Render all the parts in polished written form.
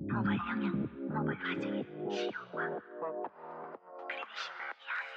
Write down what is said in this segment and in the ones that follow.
莫为良人，莫为花间是有光。그리시면 이 하늘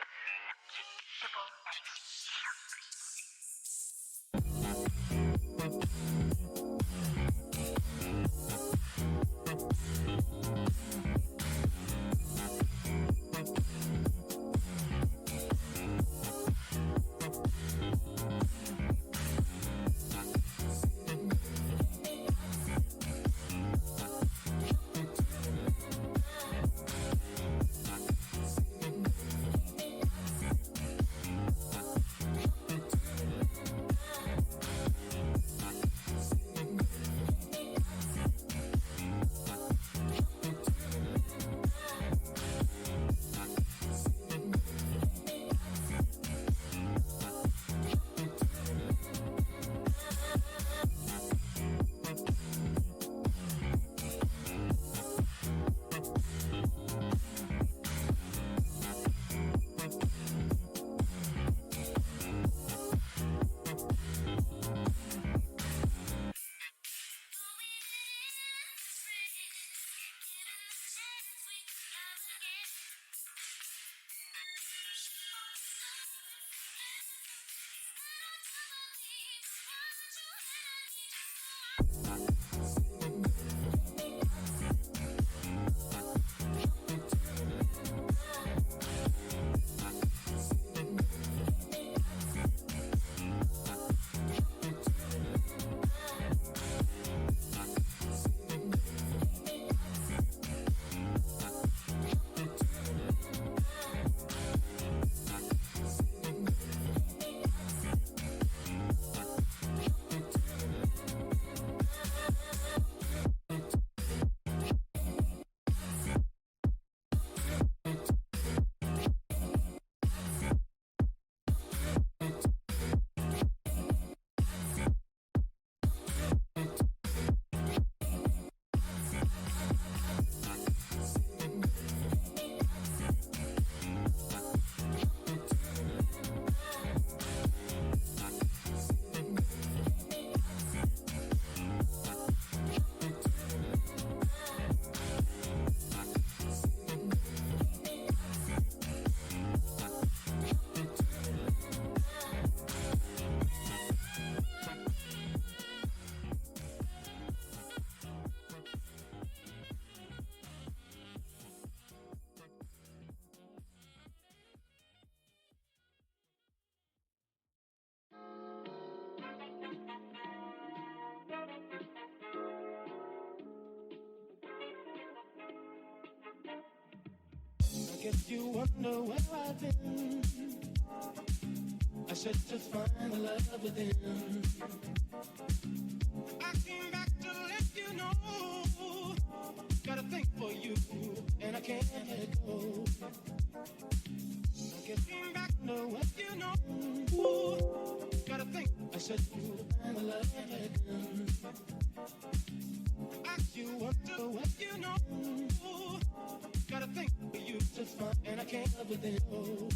Guess you wonder where I've been. I should just find the love within. I came back to let you know. Got a thing for you, and I can't let it go. I guess came back to what you know. Got a thing. I should find the love within. Ask you wonder what you know. Got a thing for you just fine, and I can't live with it. Oh,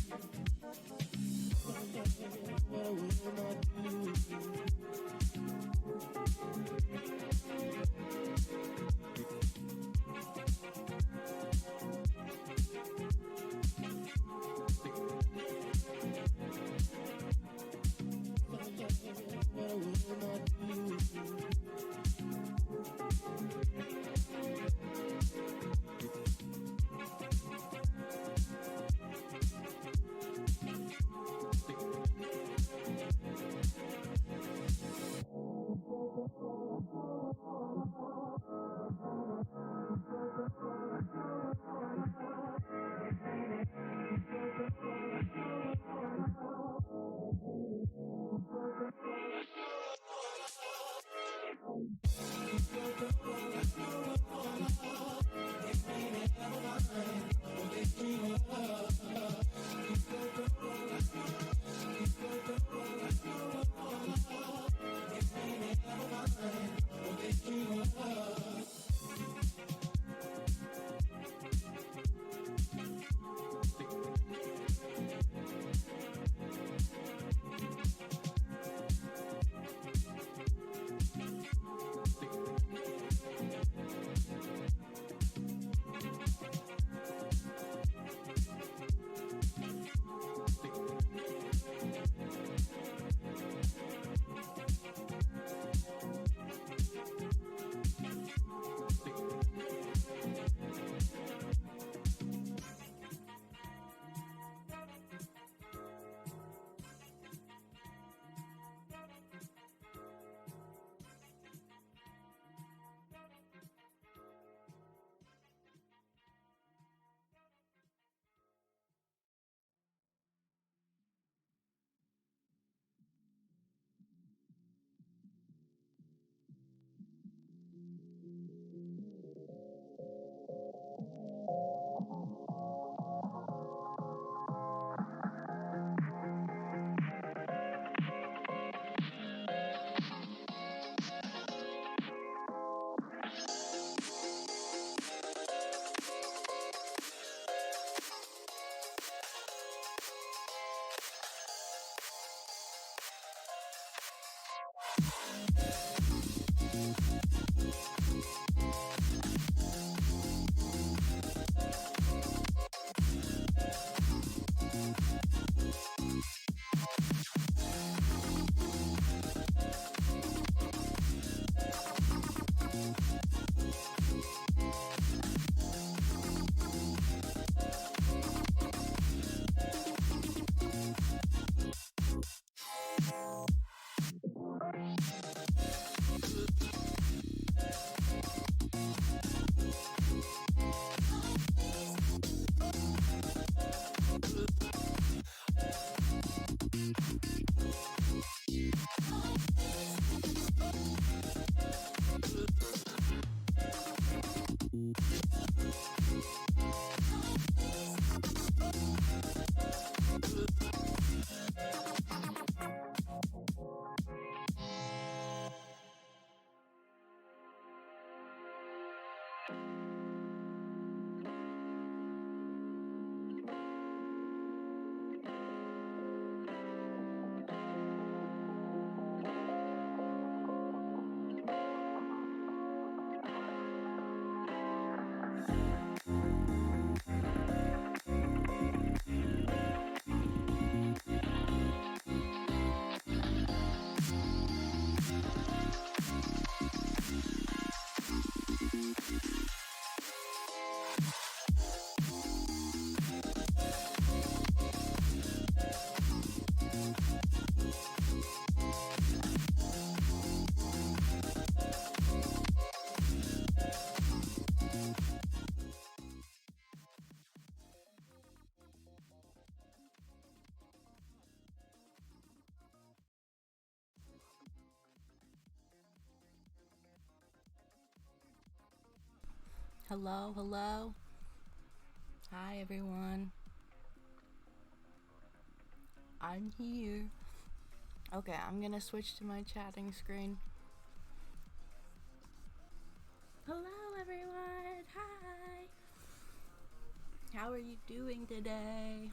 what will I do? Hello, hello. Hi, everyone. I'm here. Okay, I'm gonna switch to my chatting screen. Hello, everyone. Hi. How are you doing today?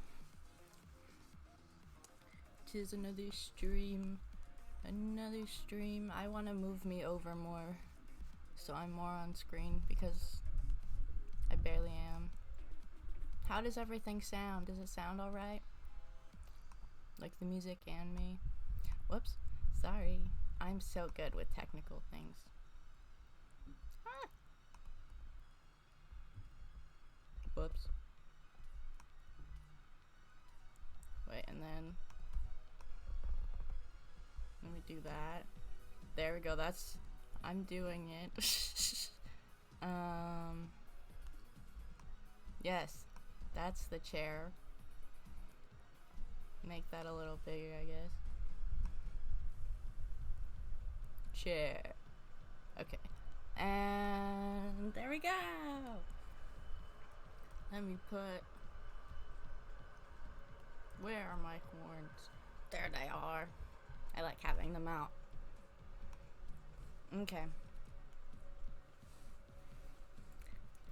Tis another stream. Another stream. I want to move me over more so I'm more on screen because I barely am. How does everything sound? Does it sound alright? Like the music and me? Whoops. Sorry. I'm so good with technical things. Ah. Whoops. Wait, and then let me do that. There we go. That's I'm doing it. Yes. That's the chair. Make that a little bigger, I guess. Chair. Okay. And there we go. Let me put. Where are my horns? There they are. I like having them out. Okay.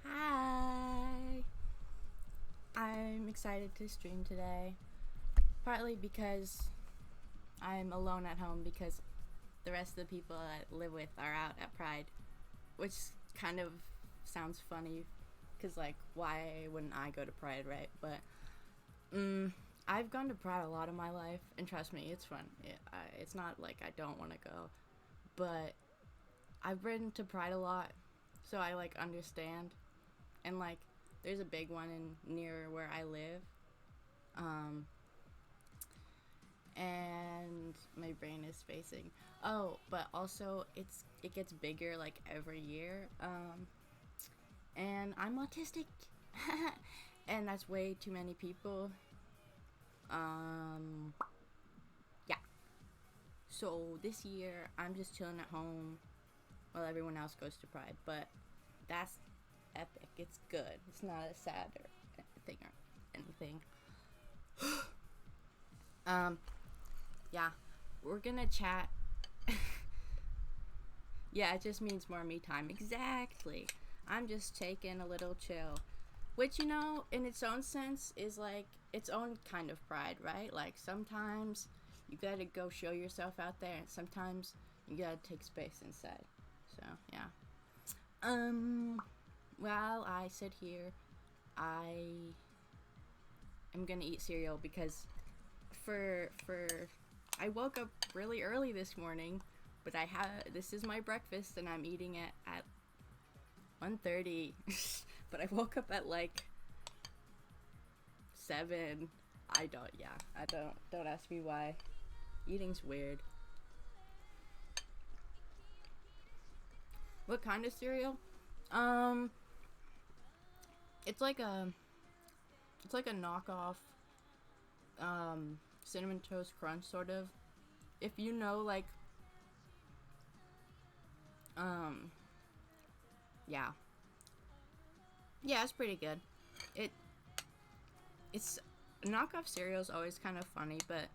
Hi. I'm excited to stream today. Partly because I'm alone at home because the rest of the people I live with are out at Pride, which kind of sounds funny because, like, why wouldn't I go to Pride, right? But I've gone to Pride a lot of my life, and trust me, it's fun. It's not like I don't want to go, but I've been to Pride a lot, so I, like, understand. And, like, there's a big one near where I live, and my brain is spacing. Oh, but also it gets bigger like every year. And I'm autistic, and that's way too many people. Yeah. So this year I'm just chilling at home while everyone else goes to Pride. But that's epic. It's good. It's not a sad or thing or anything. Yeah, we're gonna chat. Yeah, it just means more me time. Exactly. I'm just taking a little chill. Which, you know, in its own sense is like its own kind of pride, right? Like sometimes you gotta go show yourself out there, and sometimes you gotta take space inside. So, yeah. While I sit here, I am gonna eat cereal because for I woke up really early this morning, but this is my breakfast and I'm eating it at 1:30. But I woke up at like 7. I don't ask me why. Eating's weird. What kind of cereal? It's like a knockoff cinnamon toast crunch sort of. If you know, like, yeah, it's pretty good. It's knockoff cereal is always kind of funny, but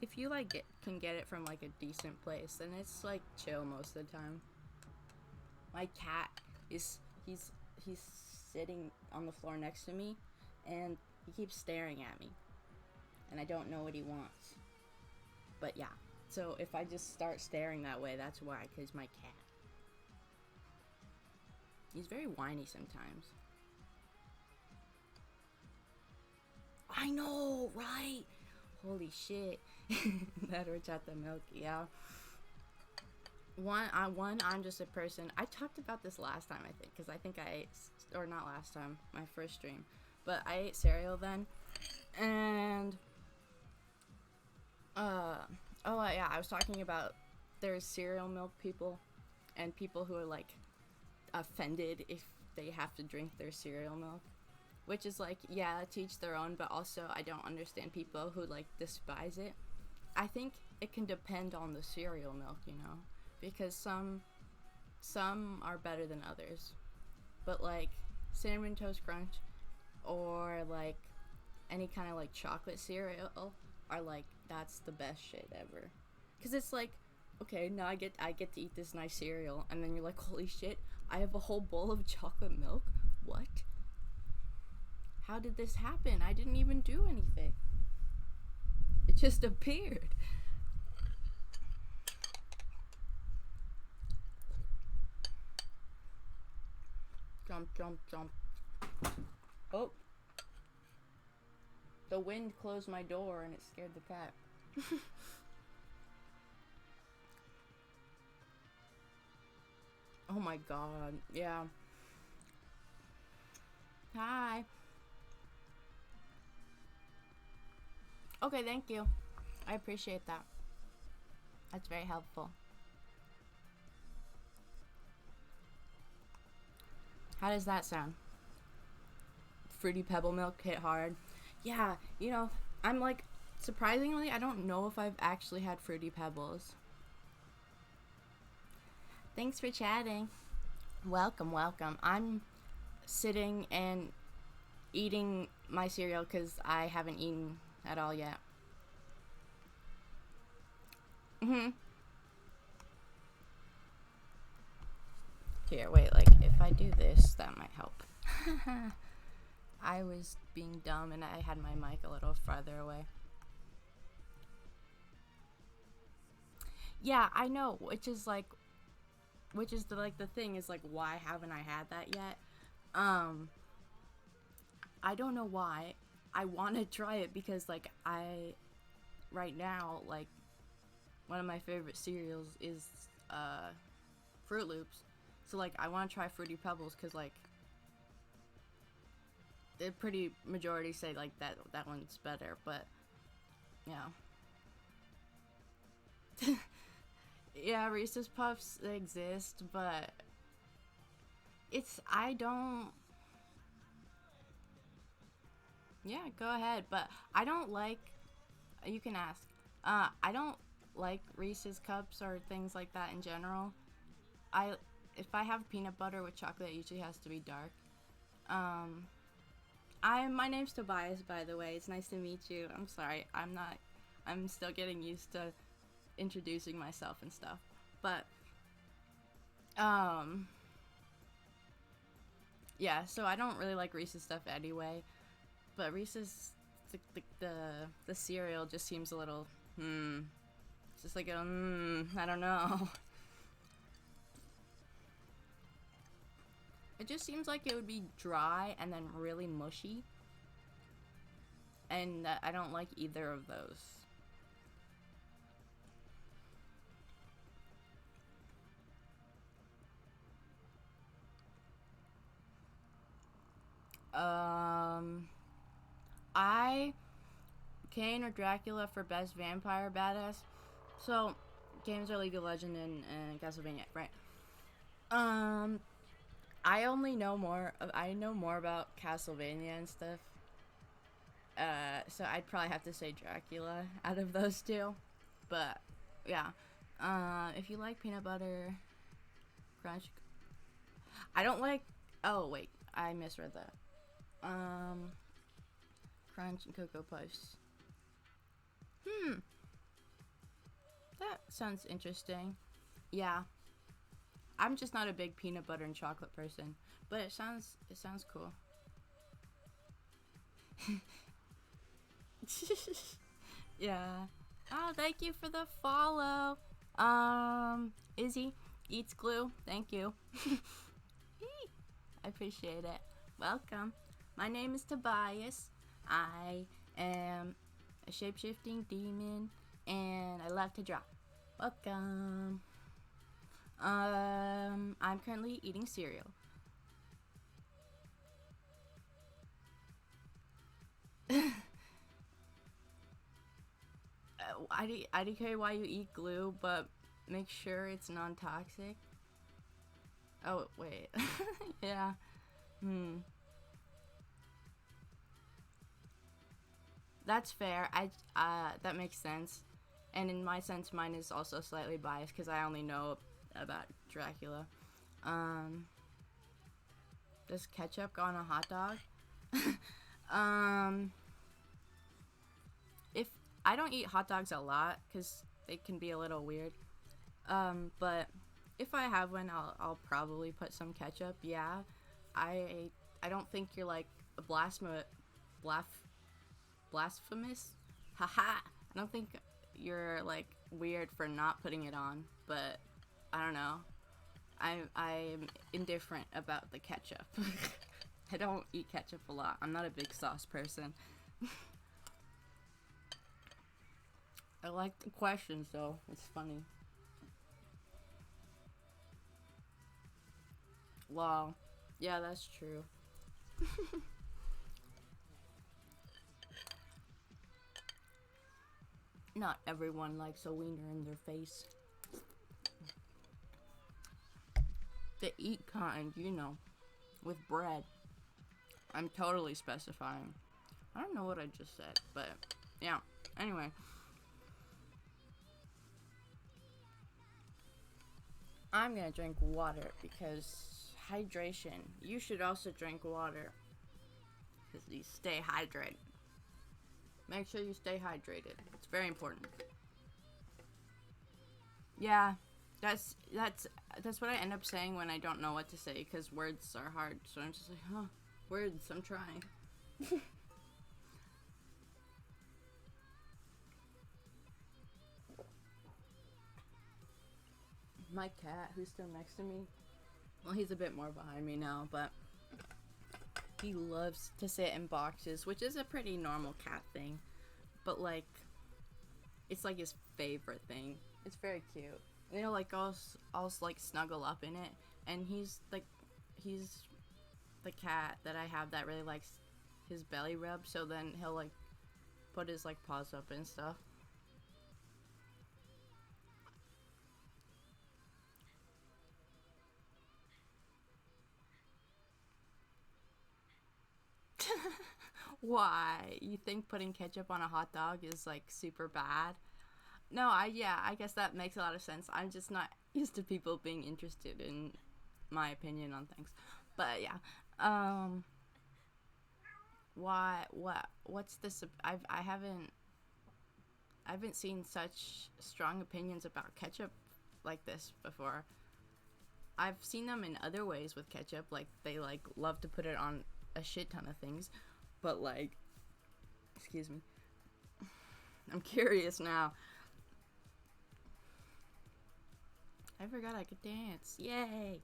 if you like can get it from like a decent place, then it's like chill most of the time. My cat is he's sitting on the floor next to me, and he keeps staring at me, and I don't know what he wants. But yeah, so if I just start staring that way, that's why, because my cat. He's very whiny sometimes. I know, right? Holy shit. That horchata milk, yeah. I'm just a person. I talked about this last time, I think, because I think I ate, or not last time, my first stream, but I ate cereal then, and yeah, I was talking about there's cereal milk people, and people who are like offended if they have to drink their cereal milk, which is like, yeah, to each their own, but also I don't understand people who like despise it. I think it can depend on the cereal milk, you know, because some are better than others, but like Cinnamon Toast Crunch or like any kind of like chocolate cereal are like that's the best shit ever. Cause it's like, okay, now I get to eat this nice cereal, and then you're like, holy shit, I have a whole bowl of chocolate milk. What? How did this happen? I didn't even do anything. It just appeared. Jump, jump, jump. Oh. The wind closed my door and it scared the cat. Oh my god. Yeah. Hi. Okay, thank you. I appreciate that. That's very helpful. How does that sound? Fruity Pebble Milk hit hard. Yeah, you know, I'm like, surprisingly, I don't know if I've actually had Fruity Pebbles. Thanks for chatting. Welcome, welcome. I'm sitting and eating my cereal because I haven't eaten at all yet. Here, wait, like, if I do this, that might help. I was being dumb and I had my mic a little farther away. Yeah, I know, which is the thing is like, why haven't I had that yet? I don't know why. I want to try it because like right now, like, one of my favorite cereals is Fruit Loops. So like I want to try Fruity Pebbles because like the pretty majority say like that one's better, but yeah. Yeah, Reese's Puffs exist, but I don't. Yeah, go ahead, but I don't like. You can ask. I don't like Reese's cups or things like that in general. If I have peanut butter with chocolate, it usually has to be dark. My name's Tobias, by the way. It's nice to meet you. I'm sorry, I'm still getting used to introducing myself and stuff. But, yeah, so I don't really like Reese's stuff anyway. But Reese's, the cereal just seems a little, It's just like I don't know. It just seems like it would be dry and then really mushy. And I don't like either of those. Kane or Dracula for best vampire badass. So, games are League of Legends and Castlevania, right? I know more about Castlevania and stuff. So I'd probably have to say Dracula out of those two. But, yeah. If you like peanut butter crunch. I don't like. Oh, wait. I misread that. Crunch and Cocoa Puffs. That sounds interesting. Yeah. I'm just not a big peanut butter and chocolate person, but it sounds cool. Yeah. Oh, thank you for the follow. Izzy eats glue. Thank you. I appreciate it. Welcome. My name is Tobias. I am a shape-shifting demon, and I love to draw. Welcome. I'm currently eating cereal. I don't care why you eat glue, but make sure it's non-toxic. Oh, wait. Yeah. That's fair. That makes sense. And in my sense, mine is also slightly biased because I only know about Dracula. Does ketchup go on a hot dog? um, if I don't eat hot dogs a lot because they can be a little weird. But if I have one, I'll probably put some ketchup. Yeah, I don't think you're like a blasphemous. Haha. I don't think you're like weird for not putting it on, but I don't know. I'm indifferent about the ketchup. I don't eat ketchup a lot. I'm not a big sauce person. I like the questions though. It's funny. Wow. Yeah, that's true. Not everyone likes a wiener in their face. The eat kind, you know, with bread. I'm totally specifying. I don't know what I just said, but yeah. Anyway. I'm gonna drink water because hydration. You should also drink water because you stay hydrated. Make sure you stay hydrated. It's very important. Yeah, that's what I end up saying when I don't know what to say because words are hard. So I'm just like, huh, words. I'm trying. My cat, who's still next to me, well, he's a bit more behind me now, but he loves to sit in boxes, which is a pretty normal cat thing. But like, it's like his favorite thing. It's very cute. You know, like I'll like snuggle up in it, and he's the cat that I have that really likes his belly rub. So then he'll like put his like paws up and stuff. Why? You think putting ketchup on a hot dog is like super bad? No, I guess that makes a lot of sense. I'm just not used to people being interested in my opinion on things. But yeah. What's this? I haven't seen such strong opinions about ketchup like this before. I've seen them in other ways with ketchup, like they like love to put it on a shit ton of things, but like, excuse me, I'm curious now. I forgot I could dance. Yay!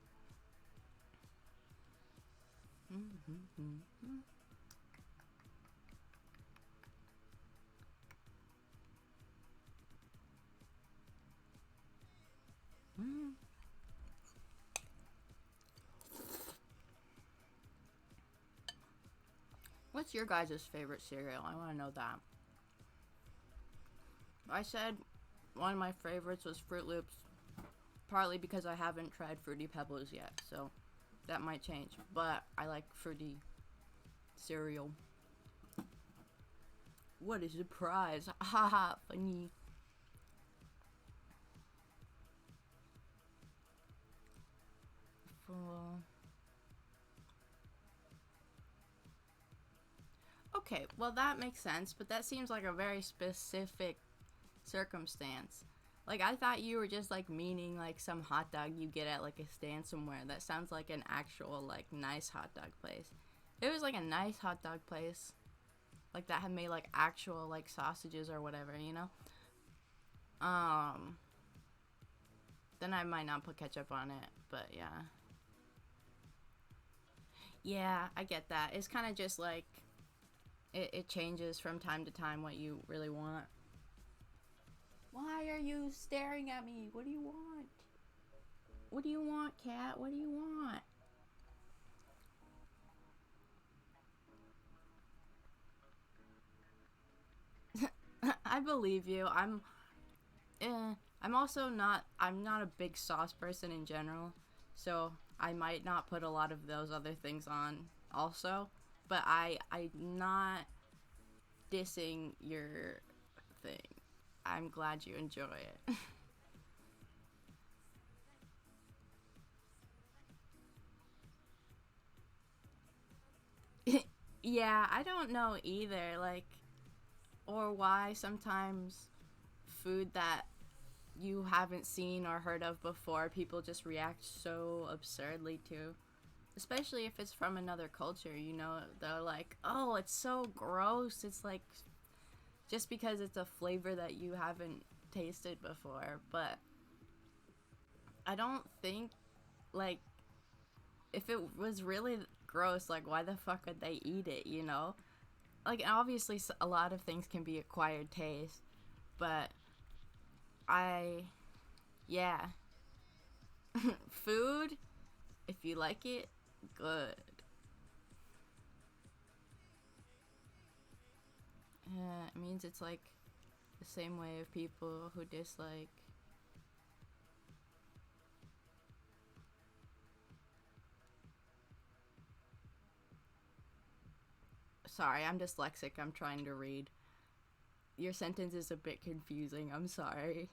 What's your guys' favorite cereal? I want to know that. I said one of my favorites was Fruit Loops, partly because I haven't tried Fruity Pebbles yet, so that might change. But I like fruity cereal. What a surprise! Haha, funny. Okay, well that makes sense, but that seems like a very specific circumstance. Like I thought you were just like meaning like some hot dog you get at like a stand somewhere. That sounds like an actual like nice hot dog place. If it was like a nice hot dog place, like that had made like actual like sausages or whatever, you know? Then I might not put ketchup on it, but yeah. Yeah, I get that. It's kind of just like it changes from time to time what you really want. Why are you staring at me? What do you want? What do you want, cat? What do you want? I believe you. I'm also not. I'm not a big sauce person in general, so I might not put a lot of those other things on. Also, but I'm not dissing your thing. I'm glad you enjoy it. Yeah, I don't know either. Like, or why sometimes food that you haven't seen or heard of before, people just react so absurdly to. Especially if it's from another culture, you know, they're like, oh, it's so gross. It's like, just because it's a flavor that you haven't tasted before. But I don't think, like, if it was really gross, like, why the fuck would they eat it, you know? Like, obviously, a lot of things can be acquired taste, but I, yeah. Food, if you like it, good. It means it's like the same way of people who dislike. Sorry, I'm dyslexic. I'm trying to read. Your sentence is a bit confusing. I'm sorry.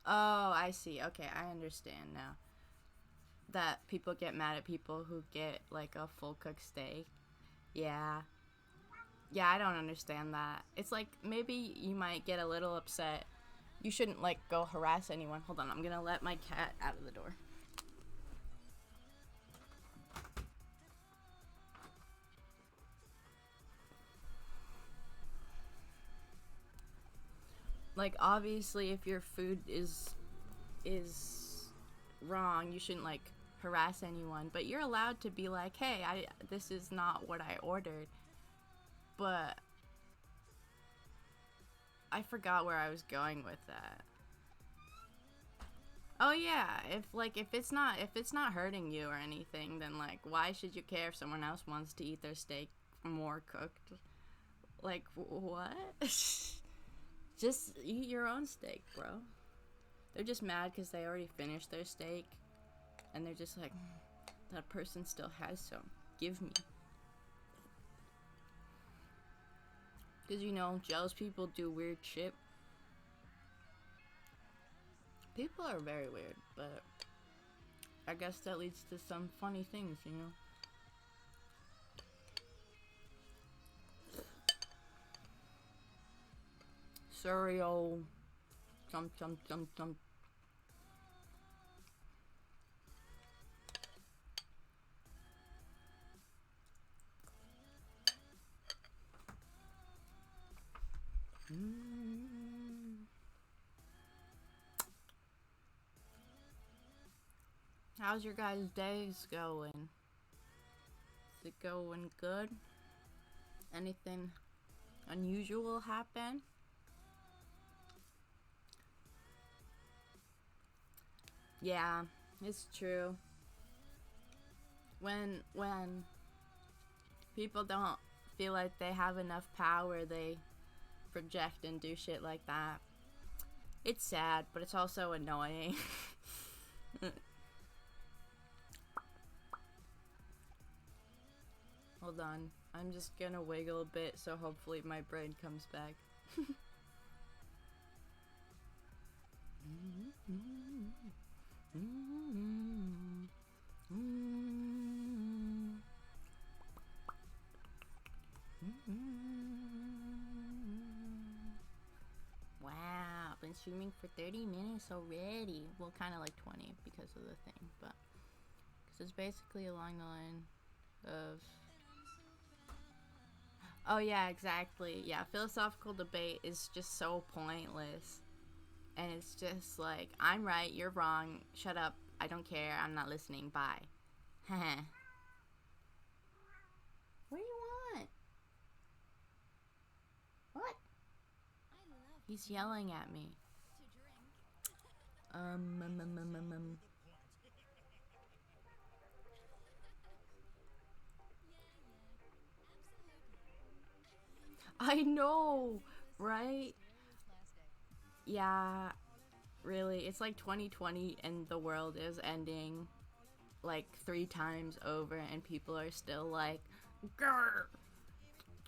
Oh, I see. Okay, I understand now. That people get mad at people who get like a full cooked steak. Yeah. Yeah, I don't understand that. It's like maybe you might get a little upset. You shouldn't like go harass anyone. Hold on, I'm gonna let my cat out of the door. Like obviously if your food is wrong, you shouldn't like harass anyone, but you're allowed to be like, "Hey, this is not what I ordered." But I forgot where I was going with that. Oh yeah, if it's not hurting you or anything, then like why should you care if someone else wants to eat their steak more cooked? Like what? Just eat your own steak, bro. They're just mad cuz they already finished their steak and they're just like that person still has some. Give me. Cuz you know, jealous people do weird shit. People are very weird, but I guess that leads to some funny things, you know. Cereal. Chum chum chum chum. How's your guys' days going? Is it going good? Anything unusual happen? Yeah, it's true. When people don't feel like they have enough power, they project and do shit like that. It's sad, but it's also annoying. Hold on. I'm just gonna wiggle a bit so hopefully my brain comes back. Wow, I've been streaming for 30 minutes already. Well, kind of like 20 because of the thing, but because it's basically along the line of. Oh yeah, exactly. Yeah, philosophical debate is just so pointless. And it's just like, I'm right, you're wrong, shut up, I don't care, I'm not listening, bye. Haha. What do you want? What? He's yelling at me. I know, right? Yeah, really. It's like 2020 and the world is ending like 3 times over and people are still like, grr,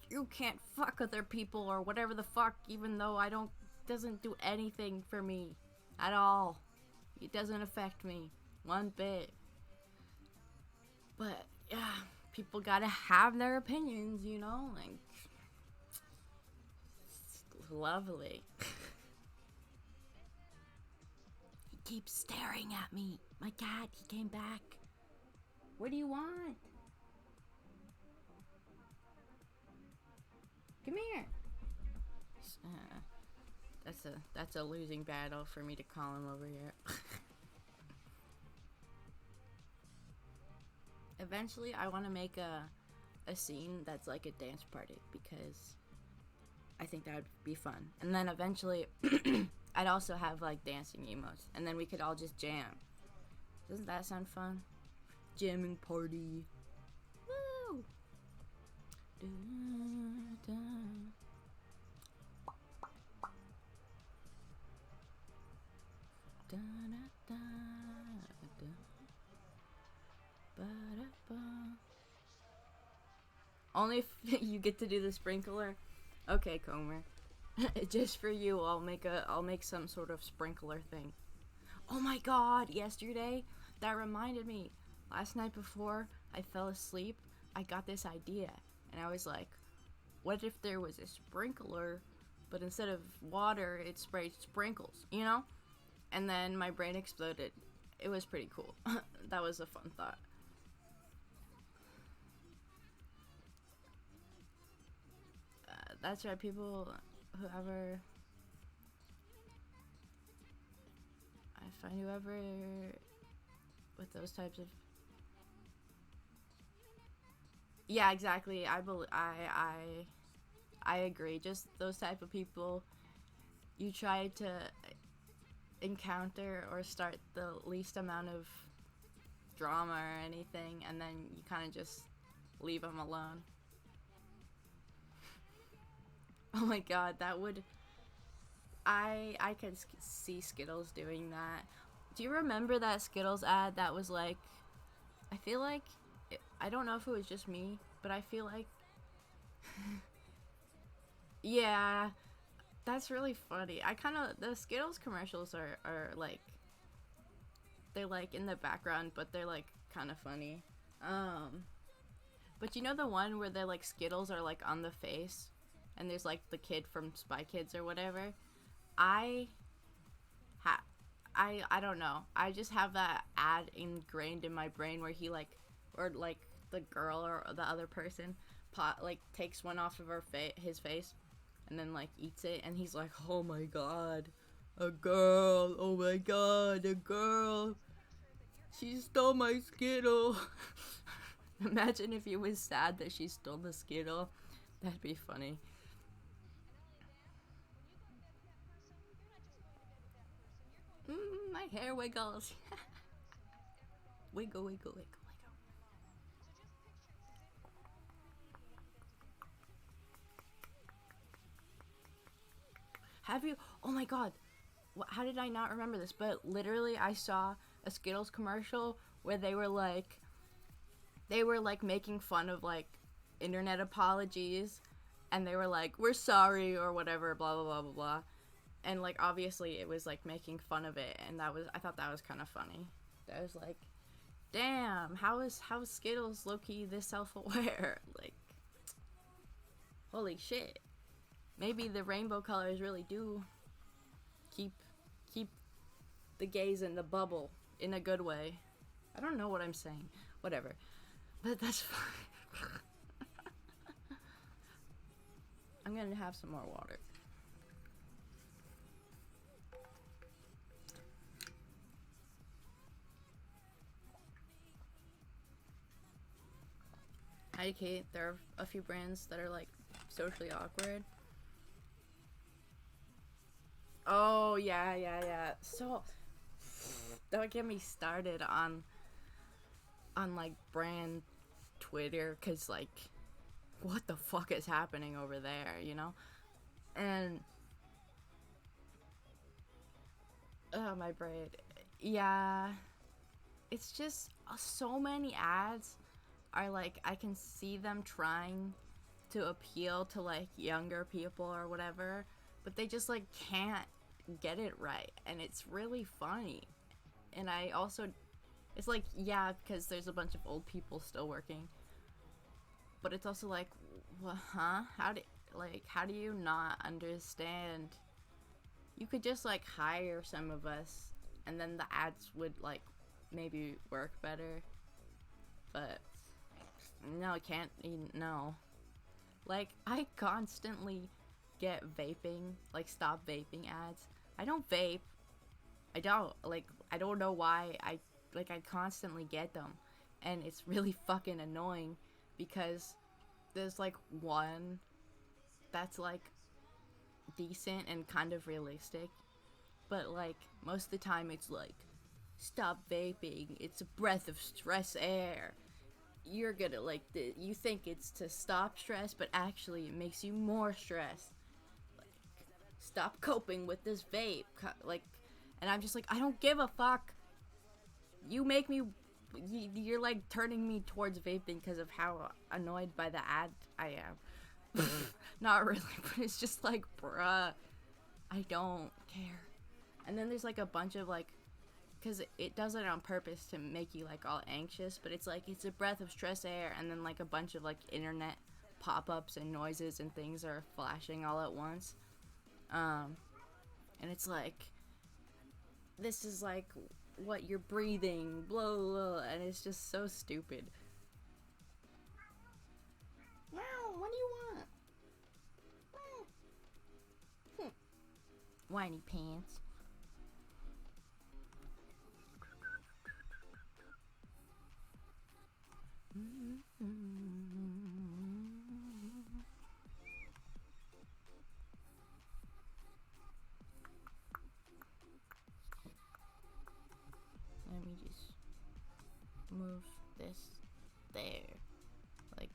you can't fuck other people or whatever the fuck, even though I don't, doesn't do anything for me at all. It doesn't affect me one bit. But yeah, people gotta have their opinions, you know? Like, it's lovely. He keeps staring at me. My cat, he came back. What do you want? Come here. That's a losing battle for me to call him over here. Eventually, I want to make a scene that's like a dance party because I think that would be fun. And then eventually, I'd also have like dancing emotes, and then we could all just jam. Doesn't that sound fun? Jamming party. Woo! Da, da. Da, da, da, da. Ba-da-ba. Only if you get to do the sprinkler. Okay, Comer. Just for you, I'll make some sort of sprinkler thing. Oh my god, yesterday, that reminded me. Last night before I fell asleep, I got this idea. And I was like, what if there was a sprinkler, but instead of water, it sprayed sprinkles, you know? And then my brain exploded. It was pretty cool. That was a fun thought. That's right, people, whoever, I find whoever with those types of, yeah, exactly, I agree, just those type of people you try to encounter or start the least amount of drama or anything, and then you kind of just leave them alone. Oh my god, that would... I could see Skittles doing that. Do you remember that Skittles ad that was like... I feel like... I don't know if it was just me, but I feel like... Yeah, that's really funny. I kind of... The Skittles commercials are like... They're like in the background, but they're like kind of funny. But you know the one where they're like Skittles are like on the face? And there's like the kid from Spy Kids or whatever. I don't know. I just have that ad ingrained in my brain where he like, or like the girl or the other person like takes one off of his face and then like eats it, and he's like, oh my god, a girl, oh my god, a girl, she stole my Skittle. Imagine if he was sad that she stole the Skittle. That'd be funny. My hair wiggles. Wiggle, wiggle, wiggle, wiggle. Have you? Oh my god. How did I not remember this? But literally, I saw a Skittles commercial where they were like making fun of like internet apologies, and they were like, we're sorry or whatever, blah blah blah blah blah. And like obviously it was like making fun of it, and I thought that was kind of funny. I was like, damn, how is Skittles low-key this self-aware? Like, holy shit. Maybe the rainbow colors really do keep the gays in the bubble in a good way. I don't know what I'm saying. Whatever. But that's fine. I'm gonna have some more water. Hi Kate, there are a few brands that are like socially awkward. Oh yeah. So don't get me started on like brand Twitter, cause like what the fuck is happening over there, you know? And oh, my brain. Yeah, it's just so many ads are like, I can see them trying to appeal to like younger people or whatever, but they just like can't get it right, and it's really funny. And I also, it's like, yeah, because there's a bunch of old people still working, but it's also like, huh? How do you not understand? You could just like hire some of us, and then the ads would like maybe work better. But no, it can't. No, like I constantly get vaping, like stop vaping ads. I don't vape. I don't like. I don't know why. I constantly get them, and it's really fucking annoying because there's like one that's like decent and kind of realistic, but like most of the time it's like stop vaping, it's a breath of stress air, you're gonna like you think it's to stop stress, but actually it makes you more stressed, like stop coping with this vape, like, and I'm just like, I don't give a fuck. You make me, you're like turning me towards vaping because of how annoyed by the ad I am. Not really, but it's just like, bruh, I don't care. And then there's like a bunch of like, because it does it on purpose to make you like all anxious, but it's like, it's a breath of stress air, and then like a bunch of like internet pop-ups and noises and things are flashing all at once. And it's like, this is like what you're breathing, blah, blah, blah, and it's just so stupid. Wow, what do you want? Whiny pants. Let me just move this there, like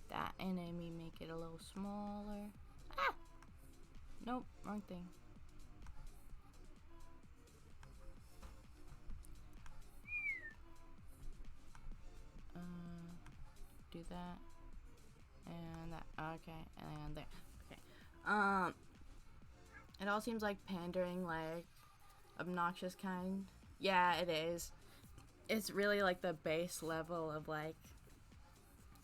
that, and then we make it a little smaller. Ah! Nope, wrong thing. Do that, and that, okay, and there, okay. It all seems like pandering, like, obnoxious kind. Yeah, it is. It's really like the base level of like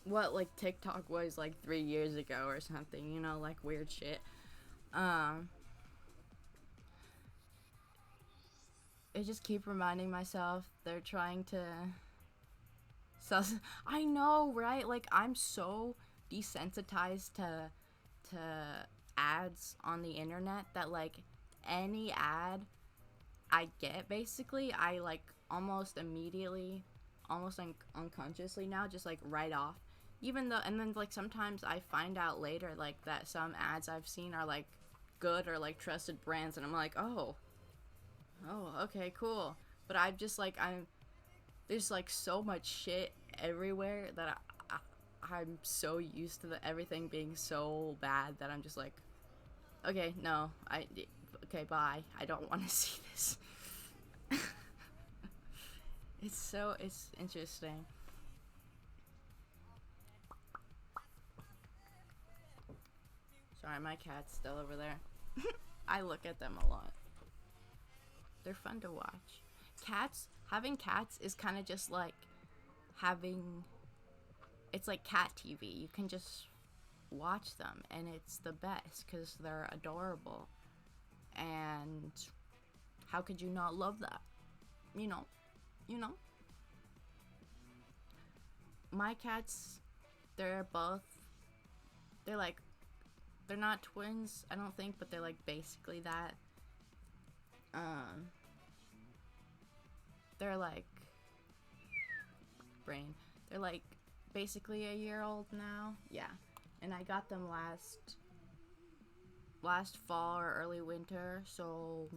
what like TikTok was like 3 years ago or something, you know, like weird shit. I just keep reminding myself they're trying to I know, right? Like I'm so desensitized to ads on the internet that like any ad I get, basically I like almost immediately, almost unconsciously now, just like write off, even though, and then like sometimes I find out later like that some ads I've seen are like good or like trusted brands, and I'm like, oh, okay, cool. But I've just like, there's like so much shit everywhere that I'm so used to everything being so bad that I'm just like, okay, no, okay, bye. I don't want to see this. It's interesting. Sorry, my cat's still over there. I look at them a lot. They're fun to watch. Having cats is kind of just like having, it's like cat TV. You can just watch them and it's the best because they're adorable. And how could you not love that? You know? My cats, they're both, they're like, they're not twins, I don't think, but they're like basically that. They're like, brain, they're like basically a year old now. Yeah. And I got them last fall or early winter, so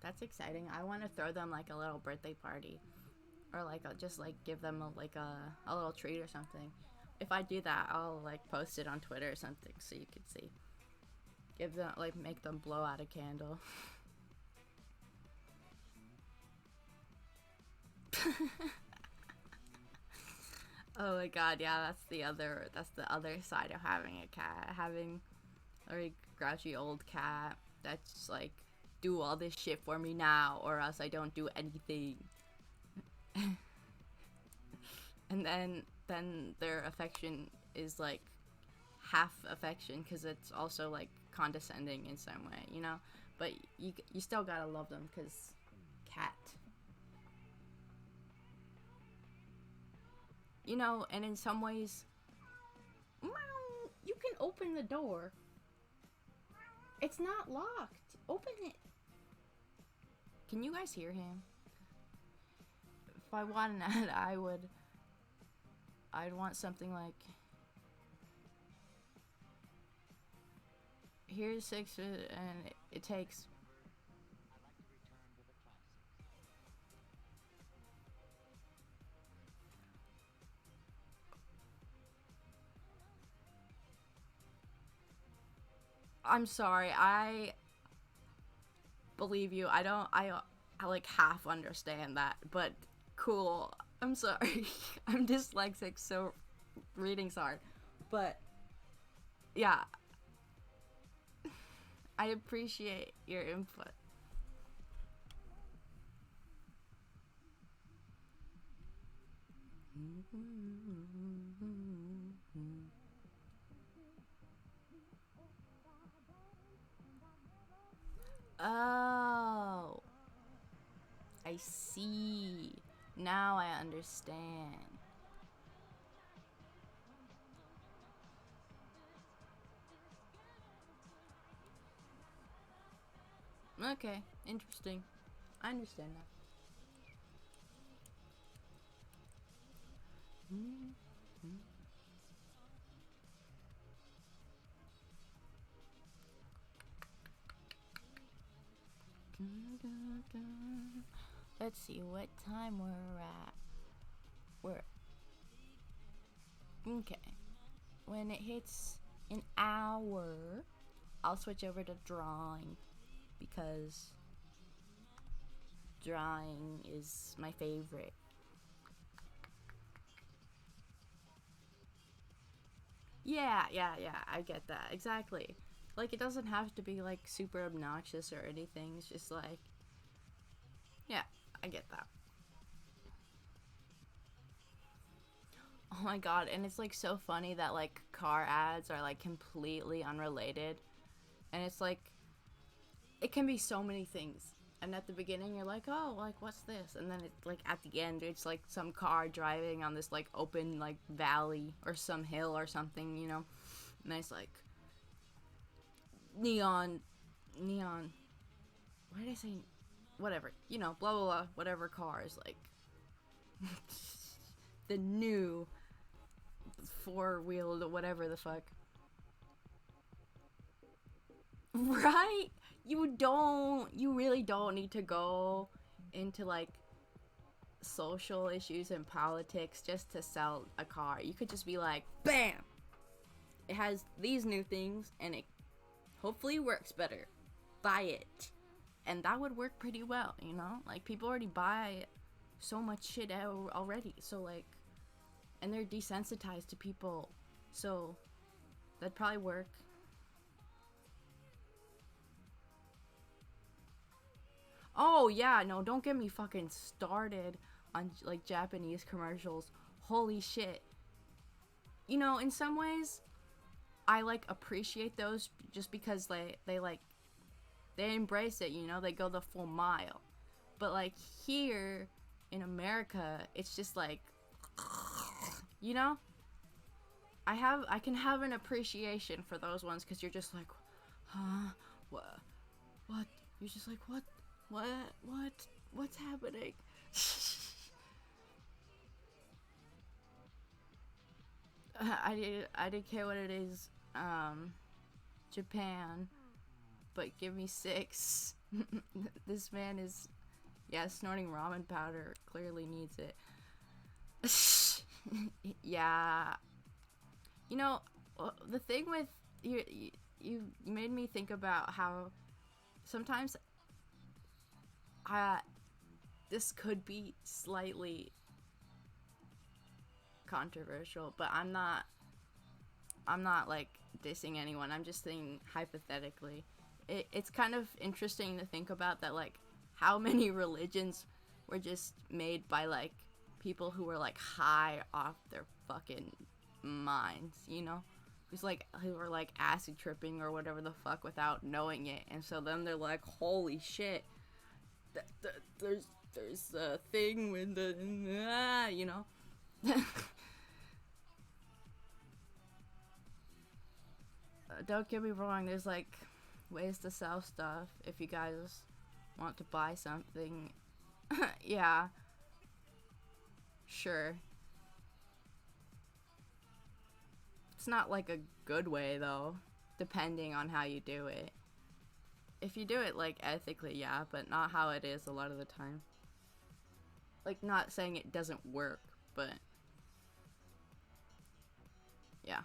that's exciting. I want to throw them like a little birthday party, or like I'll just like give them a little treat or something. If I do that, I'll like post it on Twitter or something so you could see. Give them, like, make them blow out a candle. Oh my god, yeah, that's the other side of having a cat. Having a very grouchy old cat that's like do all this shit for me now, or else I don't do anything. And then their affection is like half affection, because it's also like condescending in some way, you know. But you still gotta love them, because cat. You know, and in some ways, you can open the door. It's not locked. Open it. Can you guys hear him? If I wanted that, I'd want something like, here's 6 and it takes. I'm sorry, I believe you. I like half understand that, but cool. I'm sorry. I'm dyslexic, so reading's hard. But yeah, I appreciate your input. Oh, I see. Now I understand. Okay, interesting. I understand now. Let's see what time we're at. We're okay. When it hits an hour, I'll switch over to drawing, because drawing is my favorite. Yeah, I get that. Exactly. Like, it doesn't have to be like super obnoxious or anything. It's just like, yeah, I get that. Oh my god, and it's like so funny that like car ads are like completely unrelated. And it's like, it can be so many things. And at the beginning you're like, oh, like what's this? And then it's like at the end it's like some car driving on this like open like valley or some hill or something, you know. And it's like neon. Why did I say whatever? You know, blah blah blah. Whatever car is like the new 4-wheeled whatever the fuck. Right? You really don't need to go into like social issues and politics just to sell a car. You could just be like, bam! It has these new things and it hopefully works better. Buy it. And that would work pretty well, you know? Like, people already buy so much shit out already. So, like, and they're desensitized to people. So, that'd probably work. Oh, yeah, no, don't get me fucking started on, like, Japanese commercials. Holy shit. You know, in some ways, I, like, appreciate those just because they embrace it, you know? They go the full mile. But, like, here in America, it's just, like, you know? I can have an appreciation for those ones because you're just like, huh? What? You're just like, what? What's happening? I didn't care what it is, Japan, but give me 6. This man is, yeah, snorting ramen powder, clearly needs it. Yeah. You know, the thing with, you made me think about how sometimes this could be slightly controversial, but I'm not like dissing anyone. I'm just saying hypothetically, it's kind of interesting to think about that, like, how many religions were just made by, like, people who were, like, high off their fucking minds, you know? Who's, like, who were, like, acid tripping or whatever the fuck without knowing it. And so then they're like, holy shit, there's a thing with the, you know? Don't get me wrong, there's, like, ways to sell stuff if you guys want to buy something. Yeah. Sure. It's not, like, a good way, though, depending on how you do it. If you do it, like, ethically, yeah, but not how it is a lot of the time. Like, not saying it doesn't work, but yeah.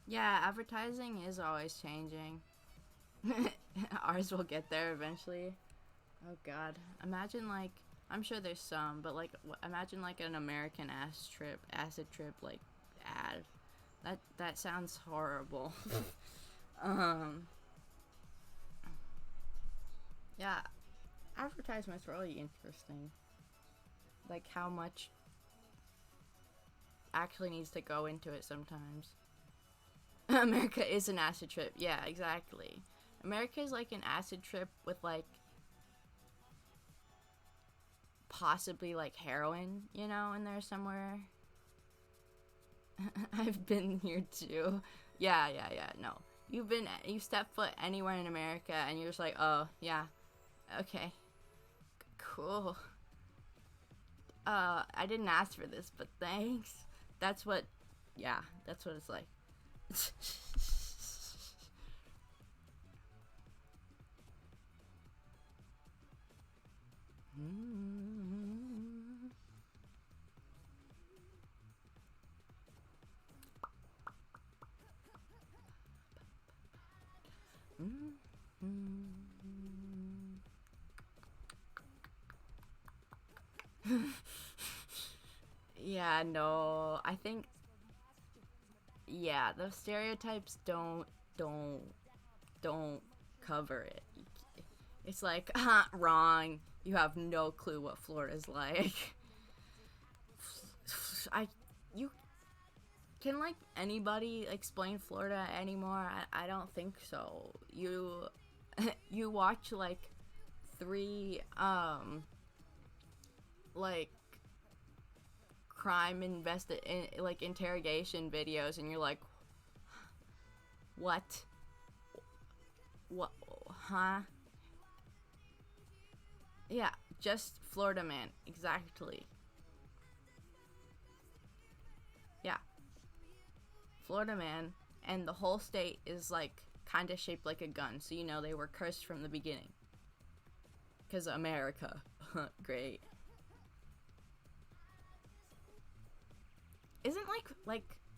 Yeah, advertising is always changing. Ours will get there eventually. Oh god. Imagine, like, I'm sure there's some, but, like, imagine, like, an American acid trip, like, ad. That sounds horrible. Yeah, advertisements are really interesting. Like, how much actually needs to go into it sometimes. America is an acid trip. Yeah, exactly. America is like an acid trip with, like, possibly, like, heroin, you know, in there somewhere. I've been here too. Yeah, no. You step foot anywhere in America and you're just like, oh, yeah, okay, cool. I didn't ask for this, but thanks. That's what it's like. Yeah, no, I think, yeah, the stereotypes don't cover it. It's like, wrong. You have no clue what Florida's like. You can, like, anybody explain Florida anymore? I don't think so. You watch, like, 3 like, crime like, interrogation videos, and you're like, what, huh? Yeah, just Florida man, exactly. Yeah, Florida man, and the whole state is, like, kind of shaped like a gun, so you know they were cursed from the beginning. Because America. Great.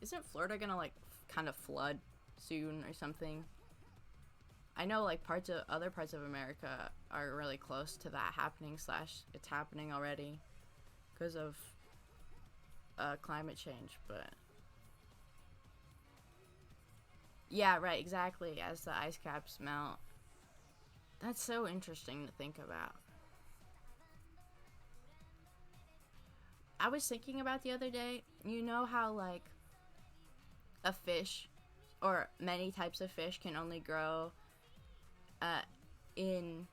Isn't Florida gonna, like, kind of flood soon or something? I know, like, other parts of America are really close to that happening / it's happening already because of climate change, but yeah, right, exactly, as the ice caps melt. That's so interesting to think about. I was thinking about the other day, you know how, like, a fish or many types of fish can only grow in,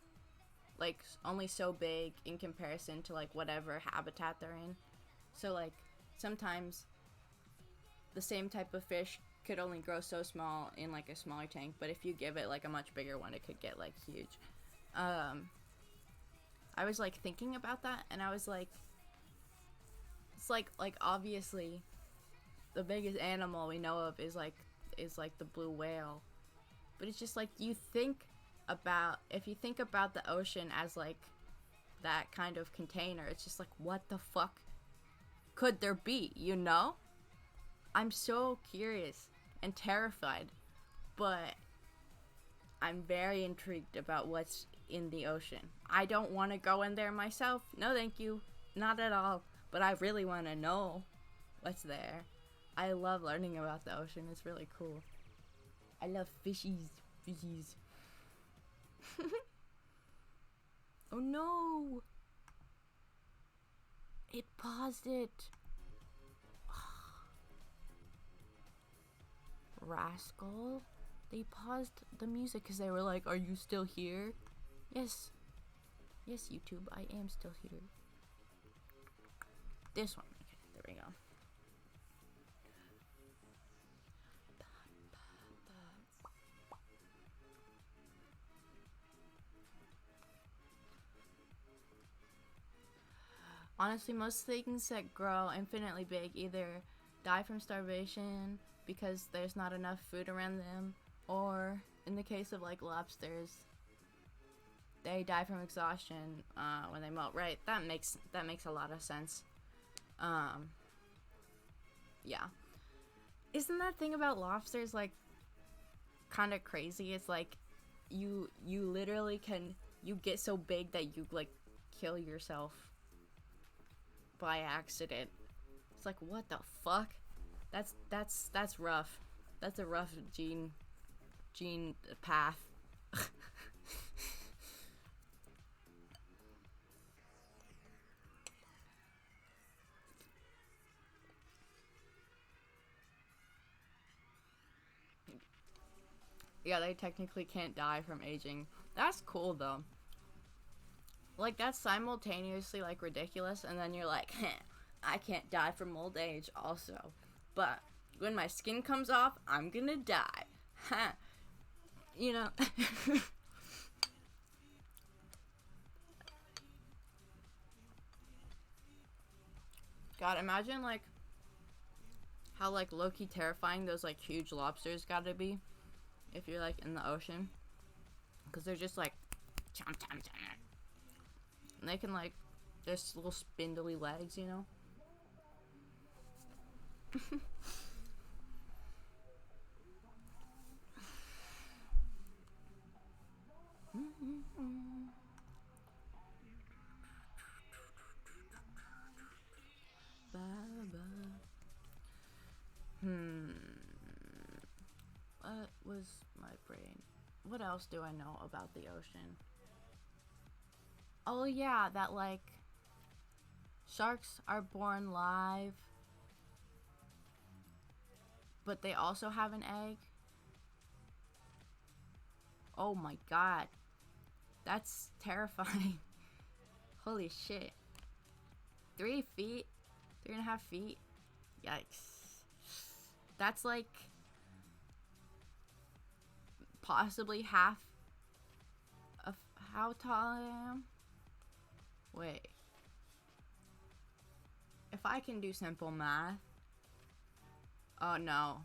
like, only so big in comparison to, like, whatever habitat they're in. So, like, sometimes the same type of fish could only grow so small in, like, a smaller tank, but if you give it, like, a much bigger one, it could get, like, huge. I was, like, thinking about that, and I was like, it's like obviously the biggest animal we know of is like the blue whale, but it's just like, if you think about the ocean as, like, that kind of container, it's just like, what the fuck could there be, you know? I'm so curious and terrified, but I'm very intrigued about what's in the ocean. I don't want to go in there myself. No, thank you. Not at all. But I really want to know what's there. I love learning about the ocean. It's really cool. I love fishies. Fishies. Oh no! It paused it. Rascal. They paused the music because they were like, "Are you still here?" Yes. Yes, YouTube, I am still here. This one. Okay, there we go. Honestly, most things that grow infinitely big either die from starvation because there's not enough food around them, or in the case of like lobsters, they die from exhaustion when they melt. Right? That makes a lot of sense. Yeah. Isn't that thing about lobsters like kind of crazy? It's like you literally you get so big that you like kill yourself by accident. It's like, what the fuck? That's rough. That's a rough gene path. Yeah, they technically can't die from aging. That's cool though. Like, that's simultaneously like ridiculous, and then you're like, I can't die from old age also. But when my skin comes off, I'm gonna die. You know. God, imagine like how like low-key terrifying those like huge lobsters gotta be if you're like in the ocean, because they're just like chomp chomp chomp, and they can like, there's little spindly legs, you know. What was my brain? What else do I know about the ocean? Oh yeah, that like sharks are born live, but they also have an egg. Oh my god. That's terrifying. Holy shit. 3 feet? 3.5 feet? Yikes. That's like possibly half of how tall I am. Wait. If I can do simple math. Oh no.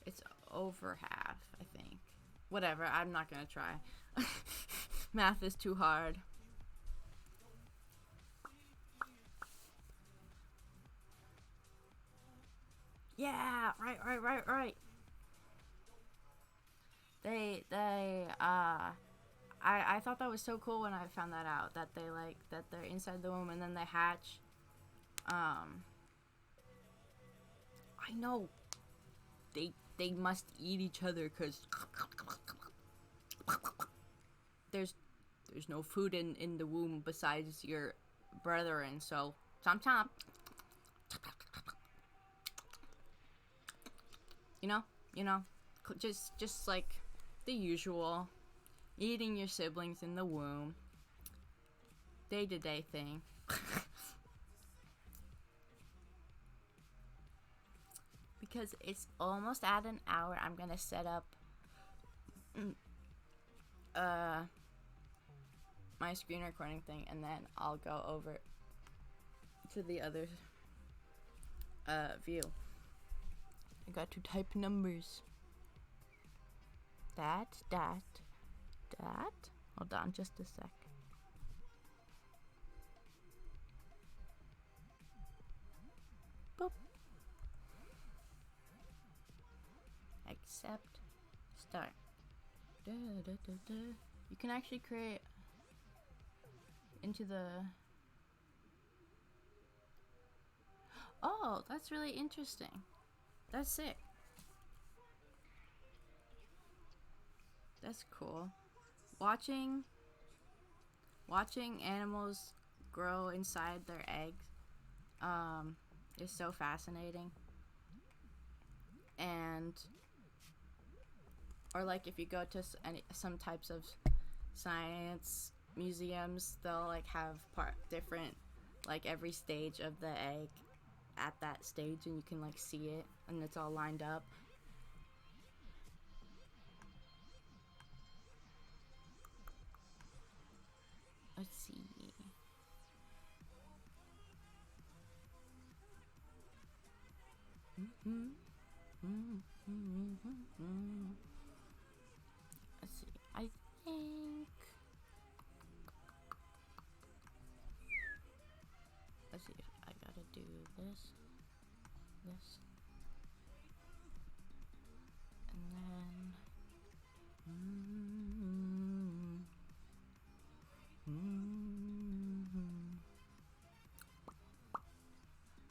It's over half, I think. Whatever, I'm not gonna try. Math is too hard. Yeah, right. I thought that was so cool when I found that out, that they like, that they're inside the womb and then they hatch. I know. They must eat each other because there's no food in the womb besides your brethren, so chomp chomp. You know, just like the usual, eating your siblings in the womb, day-to-day thing. Because it's almost at an hour, I'm gonna set up my screen recording thing, and then I'll go over to the other view. I got to type numbers. That. Hold on just a sec. Boop. Accept. Start. You can actually create into the... Oh, that's really interesting. That's sick. That's cool. Watching animals grow inside their eggs is so fascinating. And or like if you go to some types of science museums, they'll like have different, like every stage of the egg at that stage, and you can like see it and it's all lined up. Let's see. Let's see. I think. Let's see if I gotta do this, and then.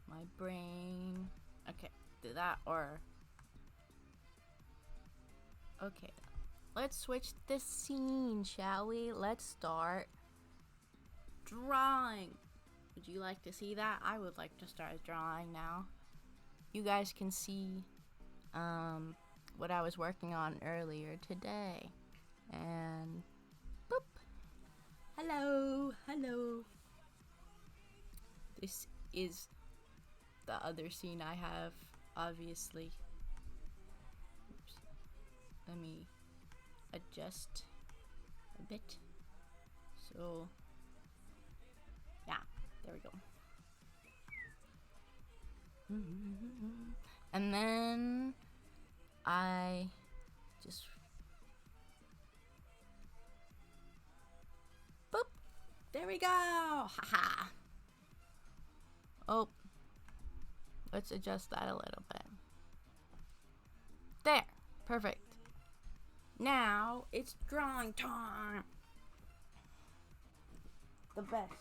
My brain. Okay, do that or. Okay, let's switch the scene, shall we? Let's start drawing. Would you like to see that? I would like to start drawing now. You guys can see what I was working on earlier today. And boop. Hello. This is the other scene I have, obviously. Oops. Let me adjust a bit. So, yeah, there we go. And then I just boop. There we go. Haha. Oh, let's adjust that a little bit. There. Perfect. Now it's drawing time. The best.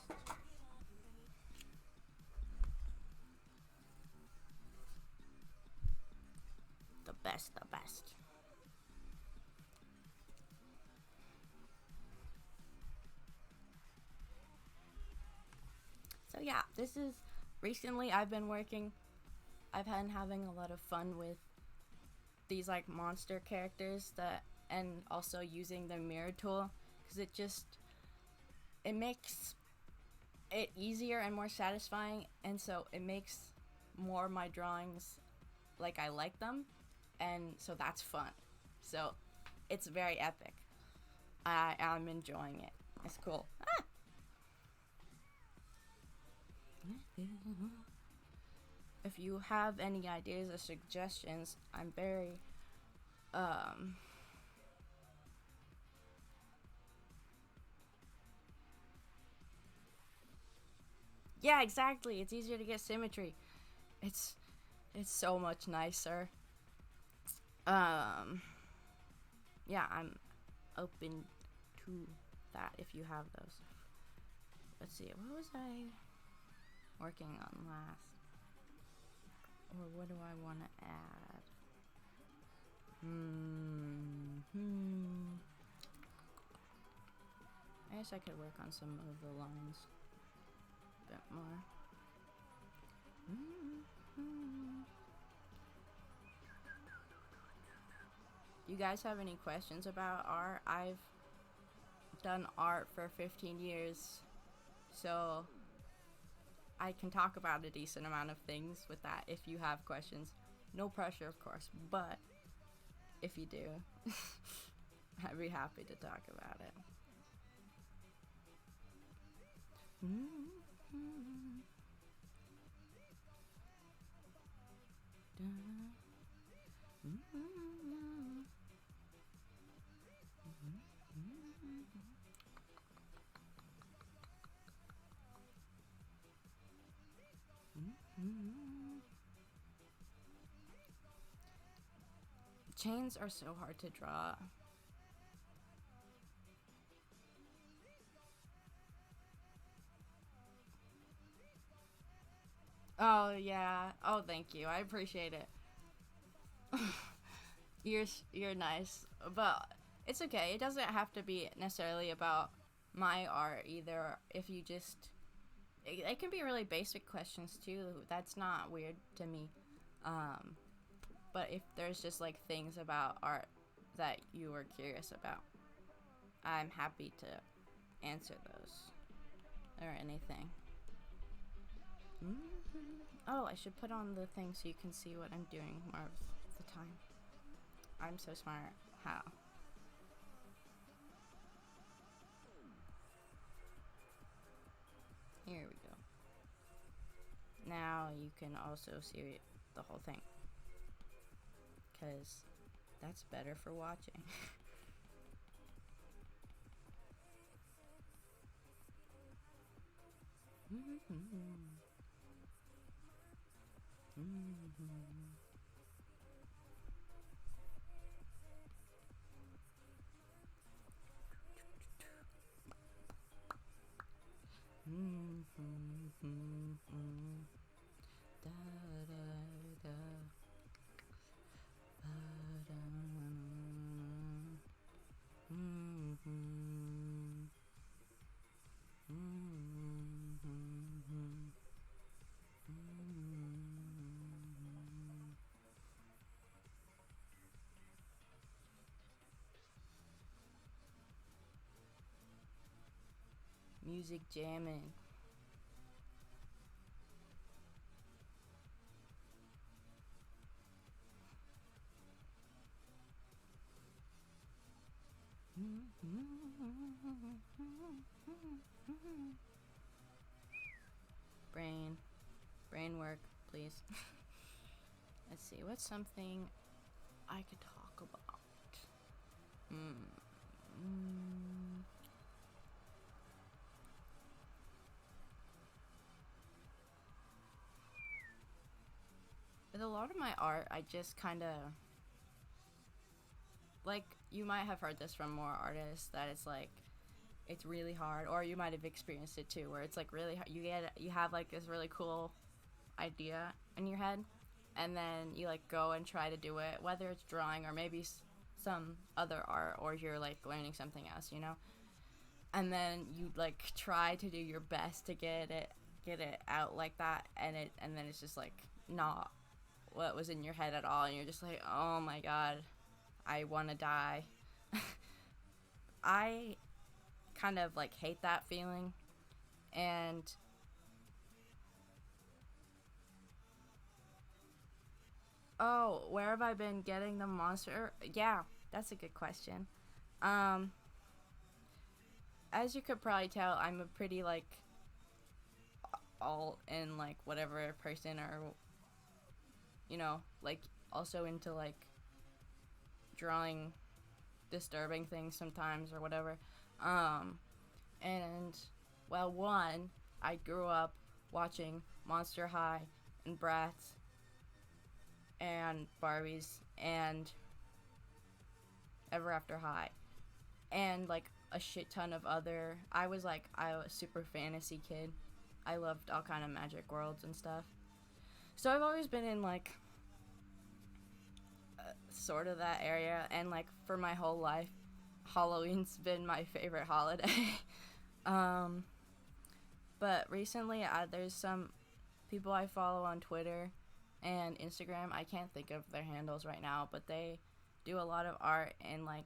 The best. So yeah, this is recently I've been having a lot of fun with these like monster characters and also using the mirror tool, because it makes it easier and more satisfying, and so it makes more of my drawings like I like them, and so that's fun. So it's very epic. I'm enjoying it. It's cool. If you have any ideas or suggestions, I'm very yeah, exactly. It's easier to get symmetry. It's so much nicer. Yeah, I'm open to that if you have those. Let's see, what was I working on last? Or what do I want to add? I guess I could work on some of the lines a bit more. You guys have any questions about art? I've done art for 15 years, so I can talk about a decent amount of things with that if you have questions. No pressure, of course, but if you do, I'd be happy to talk about it. Chains are so hard to draw. Oh yeah. Oh, thank you. I appreciate it. You're nice, but it's okay. It doesn't have to be necessarily about my art either. If you just, it can be really basic questions too. That's not weird to me. Um, but if there's just like things about art that you were curious about, I'm happy to answer those or anything. Oh, I should put on the thing so you can see what I'm doing more of the time. I'm so smart. How? Here we go. Now you can also see the whole thing, because that's better for watching. Da, da, da. Music jamming. Brain work, please. Let's see, what's something I could talk about? With a lot of my art, I just kind of, like, you might have heard this from more artists, that it's like, it's really hard, or you might have experienced it too, where it's like really hard. You have like this really cool idea in your head, and then you like go and try to do it, whether it's drawing or maybe some other art, or you're like learning something else, you know, and then you like try to do your best to get it out like that, and then it's just like not what was in your head at all, and you're just like, oh my god, I want to die. I kind of like hate that feeling, and oh, where have I been getting the monster? Yeah, that's a good question. Um, as you could probably tell, I'm a pretty like all in like whatever person, or you know, like also into like drawing disturbing things sometimes or whatever. Um, and well, one, I grew up watching Monster High and Bratz and Barbies and Ever After High and like a shit ton of other. I was a super fantasy kid. I loved all kind of magic worlds and stuff. So I've always been in like sort of that area, and like for my whole life, Halloween's been my favorite holiday. um, but recently, there's some people I follow on Twitter and Instagram. I can't think of their handles right now, but they do a lot of art in like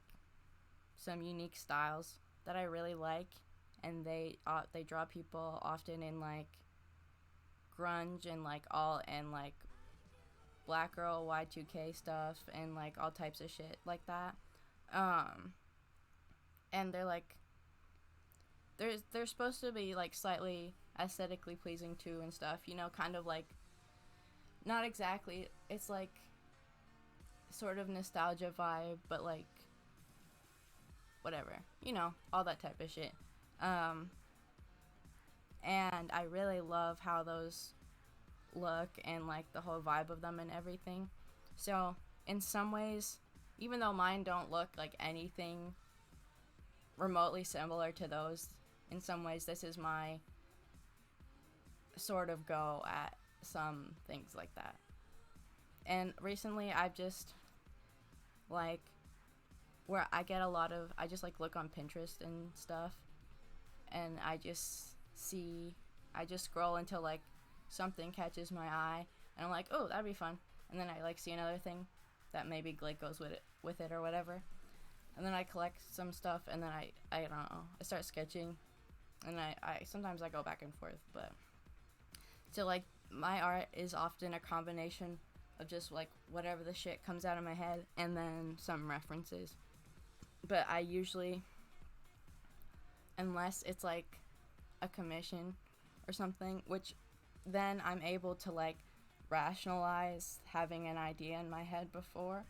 some unique styles that I really like, and they draw people often in like grunge and like all and like black girl Y2K stuff and like all types of shit like that. Um, and they're like they're supposed to be like slightly aesthetically pleasing too and stuff, you know, kind of like not exactly, it's like sort of nostalgia vibe, but like whatever, you know, all that type of shit. Um, and I really love how those look and like the whole vibe of them and everything. So in some ways, even though mine don't look like anything remotely similar to those, in some ways this is my sort of go at some things like that. And recently I've just like where I get a lot of I just like look on Pinterest and stuff, and I just scroll until like something catches my eye, and I'm like, oh, that'd be fun. And then I like see another thing that maybe like goes with it or whatever. And then I collect some stuff, and then I don't know, I start sketching, and I sometimes I go back and forth, but so like my art is often a combination of just like whatever the shit comes out of my head and then some references. But I usually, unless it's like a commission or something, which then I'm able to like rationalize having an idea in my head before.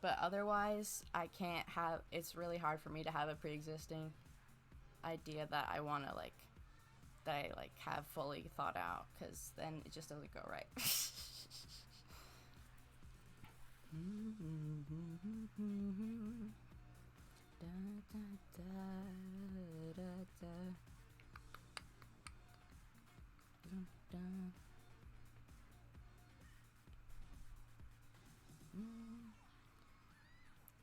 But otherwise, I can't have. It's really hard for me to have a pre-existing idea that I want to like that I like have fully thought out, because then it just doesn't go right.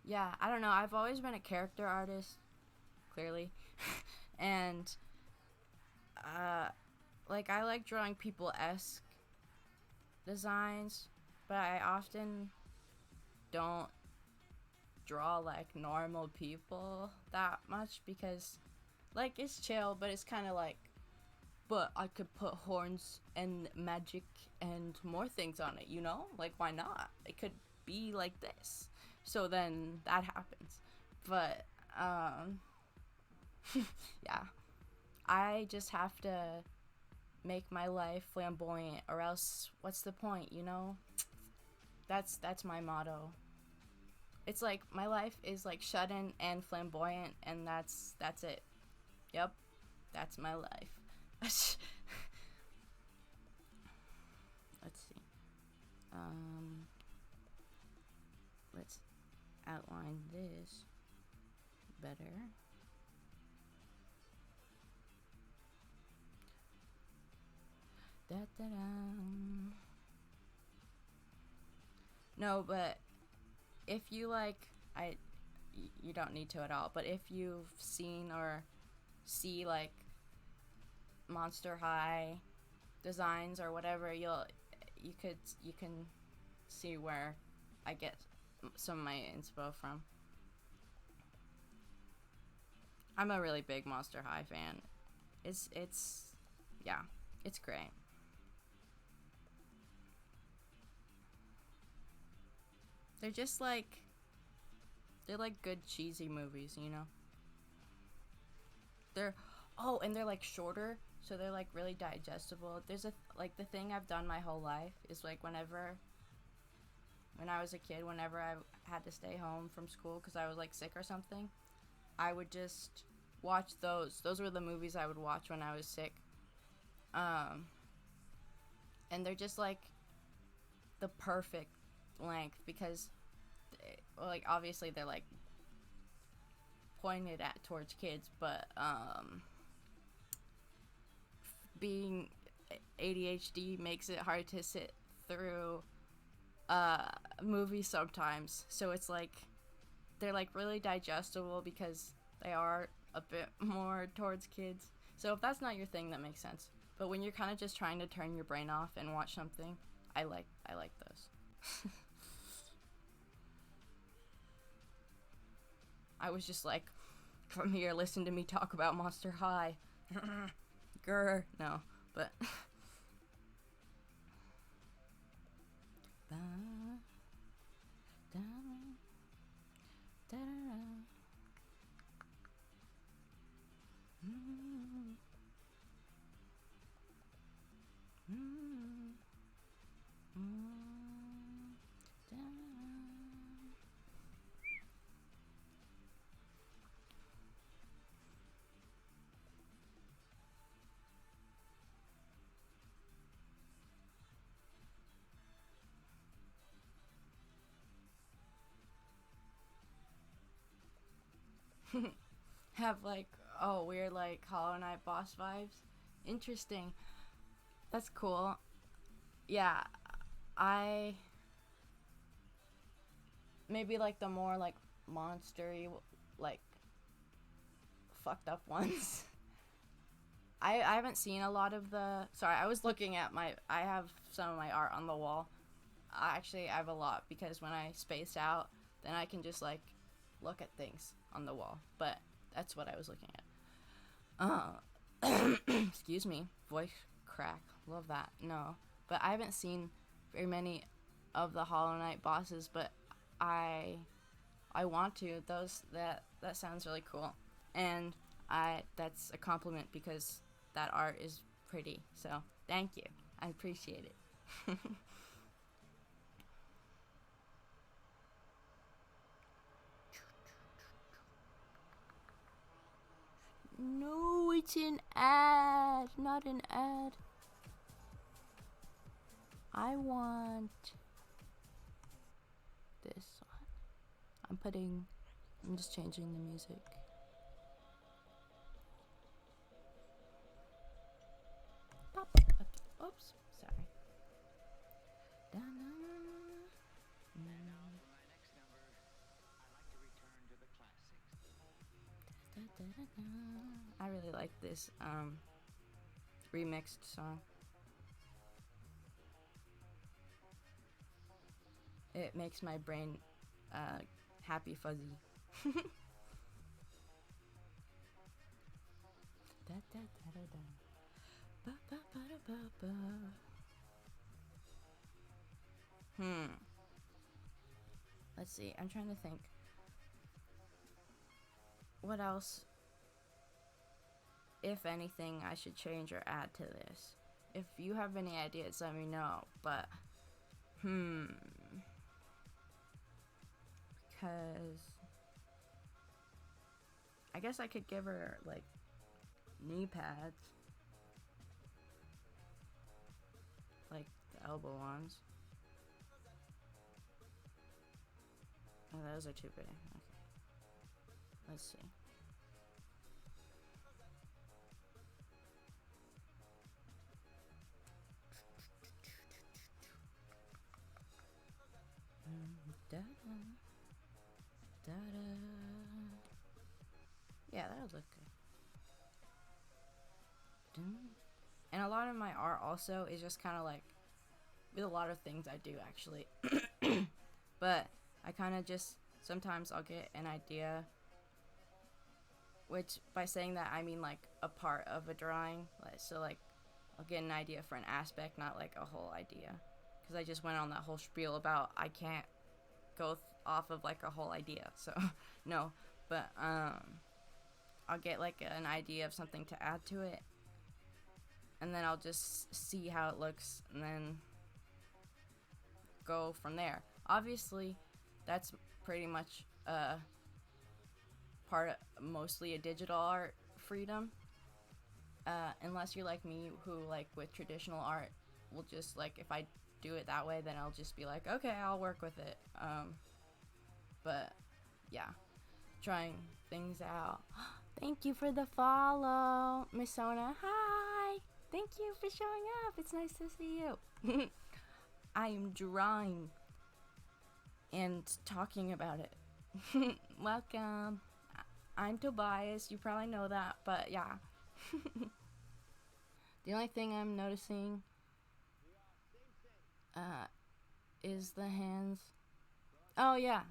Yeah, I don't know. I've always been a character artist, clearly, and like I like drawing people-esque designs, but I often don't draw like normal people that much, because like it's chill, but it's kind of like, but I could put horns and magic and more things on it, you know? Like, why not? It could be like this. So then that happens. But yeah, I just have to make my life flamboyant, or else what's the point, you know? That's my motto. It's like my life is like shut in and flamboyant, and that's it. Yep, that's my life. Let's see. Let's outline this better. Da-da-da. No, but if you like, you don't need to at all, but if you've seen or see like Monster High designs or whatever, you can see where I get some of my inspo from. I'm a really big Monster High fan. It's yeah, it's great. They're just like they're like good cheesy movies, you know. They're and they're like shorter, so they're like really digestible. There's like the thing I've done my whole life is like when I was a kid, whenever I had to stay home from school because I was like sick or something, I would just watch those. Those were the movies I would watch when I was sick. And they're just like the perfect length, because like obviously they're like pointed at towards kids, but being ADHD makes it hard to sit through movies sometimes. So it's like they're like really digestible because they are a bit more towards kids. So if that's not your thing, that makes sense. But when you're kind of just trying to turn your brain off and watch something, I like those. I was just like, come here, listen to me talk about Monster High. Grr. No, but have like weird like Hollow Knight boss vibes. Interesting. That's cool. Yeah, maybe like the more like monstery, like fucked up ones. I haven't seen a lot of the. Sorry, I was looking at I have some of my art on the wall. Actually, I have a lot because when I space out, then I can just like look at things on the wall. But that's what I was looking at. Excuse me, voice crack. Love that. No, but I haven't seen very many of the Hollow Knight bosses, but I want to. That sounds really cool, and that's a compliment because that art is pretty. So thank you. I appreciate it. No, it's an ad, not an ad. I want this one. I'm just changing the music. Oops, sorry. I really like this remixed song. It makes my brain happy fuzzy. Let's see. I'm trying to think. What else, if anything, I should change or add to this? If you have any ideas, let me know. But because I guess I could give her like knee pads, like the elbow ones. Oh, those are too big. Okay. Let's see. Yeah, that'll look good. And a lot of my art also is just kind of like with a lot of things I do actually. But I kind of just sometimes I'll get an idea, which by saying that I mean like a part of a drawing. So like I'll get an idea for an aspect, not like a whole idea, because I just went on that whole spiel about I can't go off of like a whole idea. So no, but I'll get like an idea of something to add to it, and then I'll just see how it looks and then go from there. Obviously, that's pretty much part of mostly a digital art freedom. Unless you're like me, who like with traditional art will just like, if I do it that way, then I'll just be like, okay, I'll work with it. But yeah, trying things out. Thank you for the follow, Miss Sona. Hi. Thank you for showing up. It's nice to see you. I am drawing and talking about it. Welcome. I'm Tobias. You probably know that, but yeah. The only thing I'm noticing is the hands. Oh yeah,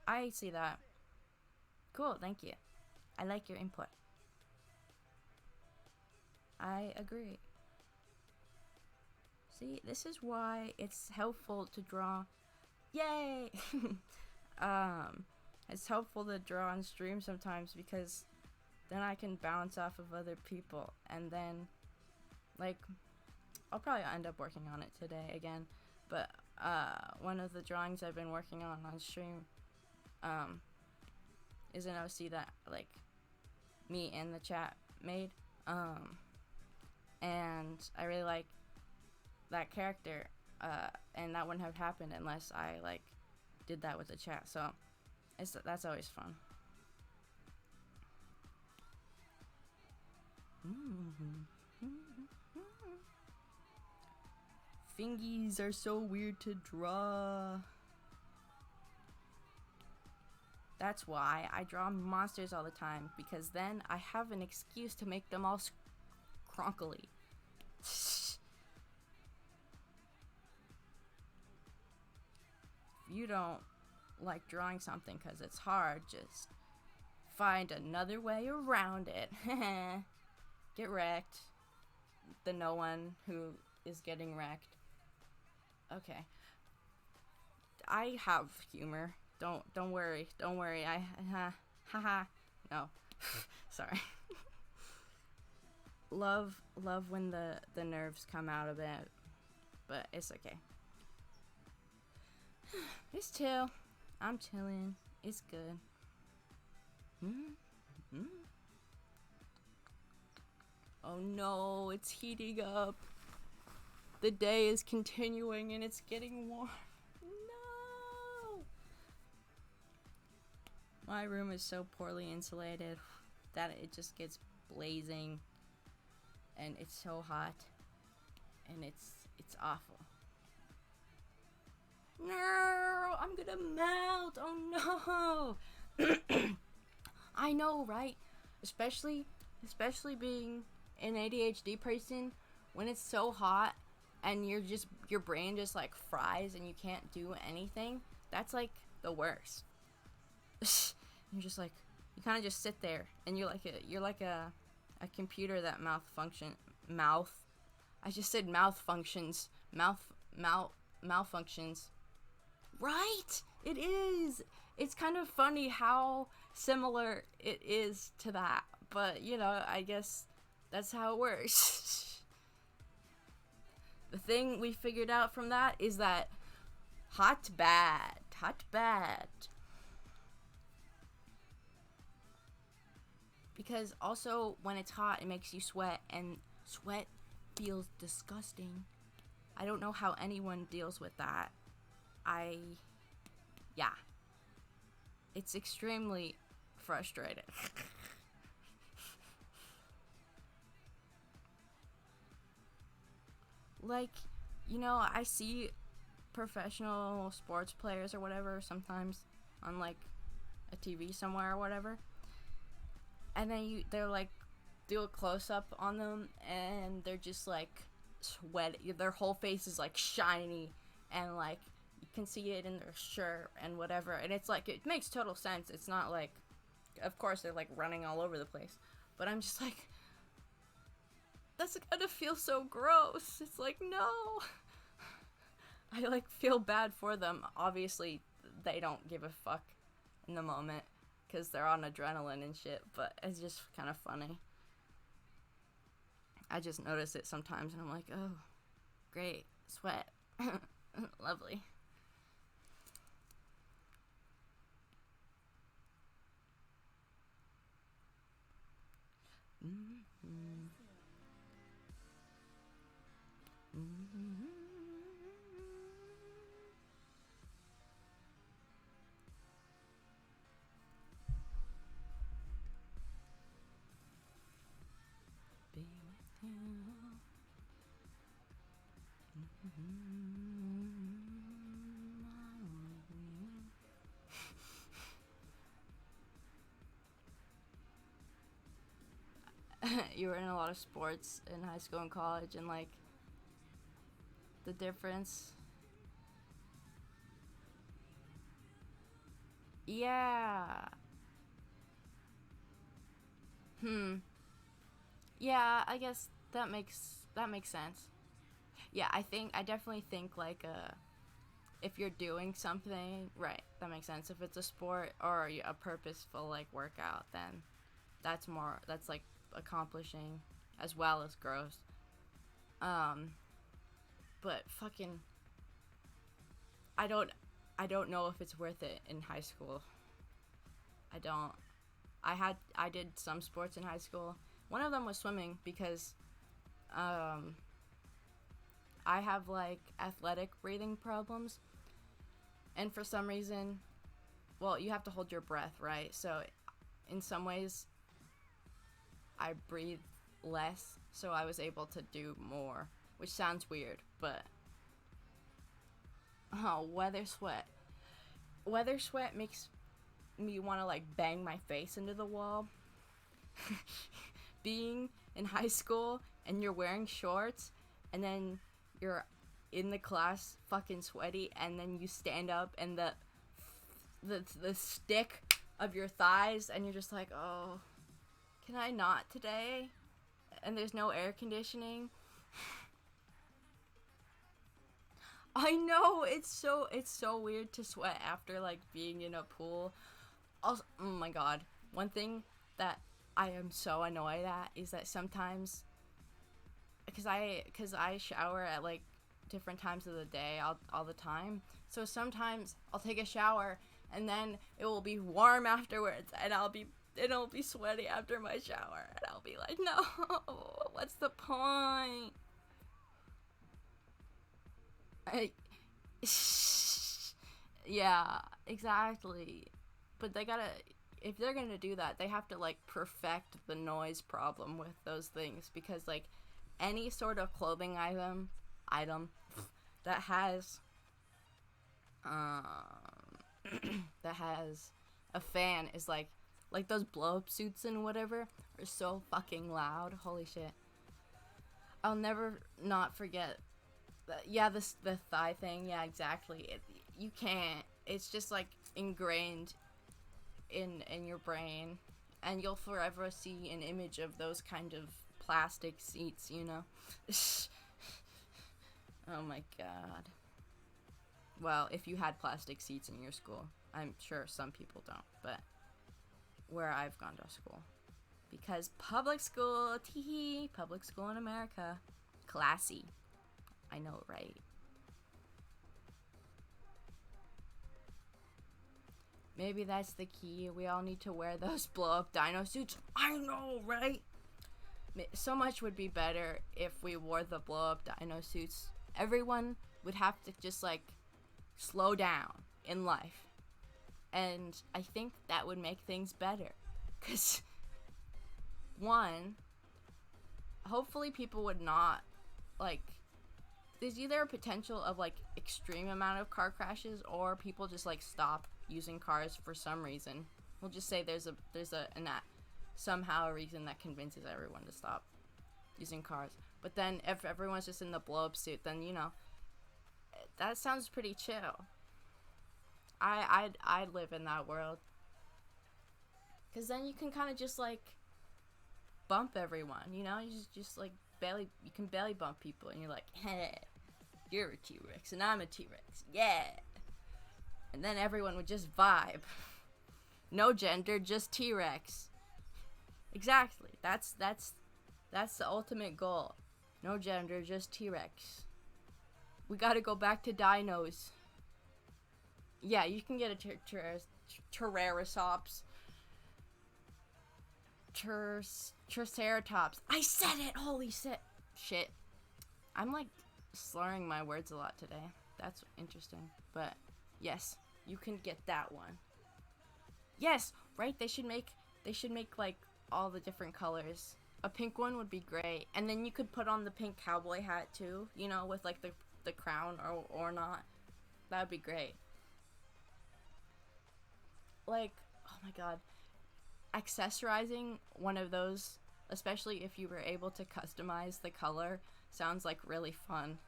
I see that. Cool, thank you. I like your input. I agree. See, this is why it's helpful to draw. Yay! It's helpful to draw on stream sometimes because then I can bounce off of other people, and then like I'll probably end up working on it today again. But one of the drawings I've been working on stream is an OC that like me and the chat made, and I really like that character, and that wouldn't have happened unless I like did that with the chat. So that's always fun. fingies are so weird to draw. That's why I draw monsters all the time, because then I have an excuse to make them all cronkly. If you don't like drawing something because it's hard, just find another way around it. Get wrecked. The no one who is getting wrecked. Okay. I have humor. Don't worry. Haha. No. Sorry. love when the nerves come out a bit, but it's okay. It's chill. I'm chilling. It's good. Oh no, it's heating up. The day is continuing and it's getting warm. No! My room is so poorly insulated that it just gets blazing and it's so hot and it's awful. No, I'm gonna melt. Oh no. I know, right? Especially being an ADHD person, when it's so hot and your brain just like fries and you can't do anything. That's like the worst. You're just like, you kind of just sit there and you're like a computer that I just said malfunctions. Malfunctions. Right? It is. It's kind of funny how similar it is to that. But, you know, I guess that's how it works. The thing we figured out from that is that hot bad. Because also when it's hot, it makes you sweat, and sweat feels disgusting. I don't know how anyone deals with that. Yeah. It's extremely frustrating. Like, you know, I see professional sports players or whatever sometimes on like a TV somewhere or whatever. And then they're like, do a close up on them and they're just like sweaty. Their whole face is like shiny and like you can see it in their shirt and whatever. And it's like, it makes total sense. It's not like, of course they're like running all over the place. But I'm just like, that's gonna feel so gross. It's like, no. I like feel bad for them. Obviously, they don't give a fuck in the moment because they're on adrenaline and shit, but it's just kind of funny. I just notice it sometimes and I'm like, oh, great, sweat. Lovely. Be with you. You were in a lot of sports in high school and college, and like the difference. Yeah. Yeah, I guess that makes sense. Yeah, I definitely think like if you're doing something, right, that makes sense. If it's a sport or a purposeful like workout, then that's like accomplishing as well as gross. But fucking I don't know if it's worth it in high school. I don't. I did some sports in high school. One of them was swimming because I have like athletic breathing problems. And for some reason, well, you have to hold your breath, right? So in some ways I breathe less, so I was able to do more, which sounds weird, but Oh, weather sweat. Weather sweat makes me want to like bang my face into the wall. Being in high school and you're wearing shorts and then you're in the class fucking sweaty and then you stand up and the stick of your thighs and you're just like, oh, can I not today? And there's no air conditioning. I know, it's so weird to sweat after like being in a pool. Also, oh my god, one thing that I am so annoyed at is that sometimes, because I shower at like different times of the day all the time, so sometimes I'll take a shower and then it will be warm afterwards and it'll be sweaty after my shower and I'll be like, no, what's the point? I, yeah, exactly. But they gotta, if they're gonna do that, they have to like perfect the noise problem with those things because like any sort of clothing item that has um that has a fan is like those blow up suits and whatever are so fucking loud. Holy shit. I'll never not forget yeah, the thigh thing. Yeah, exactly. You can't. It's just like ingrained in your brain, and you'll forever see an image of those kind of plastic seats. You know. Oh my god. Well, if you had plastic seats in your school, I'm sure some people don't, but where I've gone to school, because public school, teehee, public school in America, classy. I know, right? Maybe that's the key. We all need to wear those blow-up dino suits. I know, right? So much would be better if we wore the blow-up dino suits. Everyone would have to just, like, slow down in life. And I think that would make things better. Because, one, hopefully people would not, like, there's either a potential of like extreme amount of car crashes or people just like stop using cars for some reason. We'll just say there's somehow a reason that convinces everyone to stop using cars. But then if everyone's just in the blow up suit, then you know that sounds pretty chill. I'd live in that world. Cause then you can kind of just like bump everyone, you know? You just like you can belly bump people and you're like, hey, you're a T-Rex and I'm a T-Rex, yeah. And then everyone would just vibe. No gender, just T-Rex. Exactly. That's the ultimate goal. No gender, just T-Rex. We gotta go back to dinos. Yeah, you can get a Triceratops. Triceratops. I said it! Holy shit. I'm like slurring my words a lot today. That's interesting. But yes, you can get that one. Yes, right? They should make like all the different colors. A pink one would be great. And then you could put on the pink cowboy hat too, you know, with like the crown or not. That would be great. Like, oh my god. Accessorizing one of those, especially if you were able to customize the color, sounds like really fun.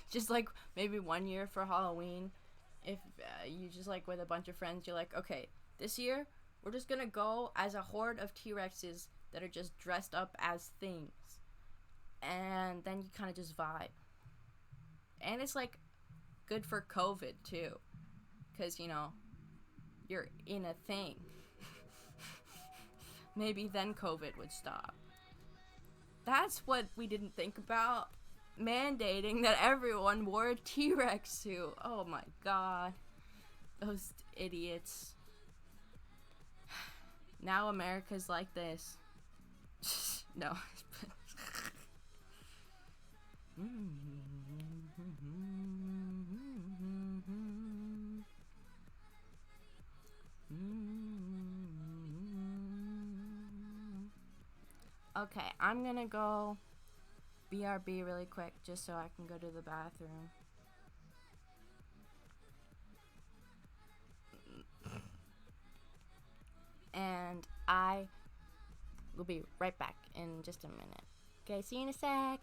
Just like maybe one year for Halloween, if you just like with a bunch of friends, you're like, okay, this year we're just gonna go as a horde of T-Rexes that are just dressed up as things, and then you kind of just vibe. And it's like good for COVID too, because you know you're in a thing. Maybe then COVID would stop. That's what we didn't think about. Mandating that everyone wore a T-Rex suit. Oh my god. Those idiots. Now America's like this. No. Okay, I'm gonna go BRB really quick just so I can go to the bathroom. bye. We'll be right back in just a minute. Okay, see you in a sec.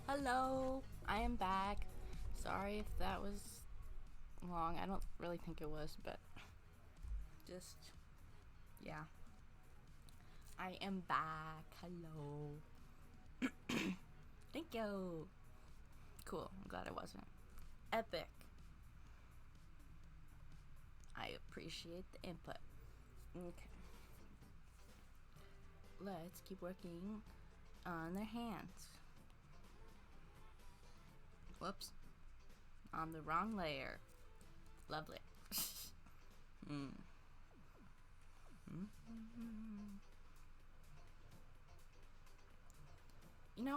Hello, I am back. Sorry if that was long. I don't really think it was, but just, yeah. I am back. Hello. Thank you. Cool. I'm glad it wasn't. Epic. I appreciate the input. Okay. Let's keep working on their hands. Whoops. On the wrong layer. Lovely.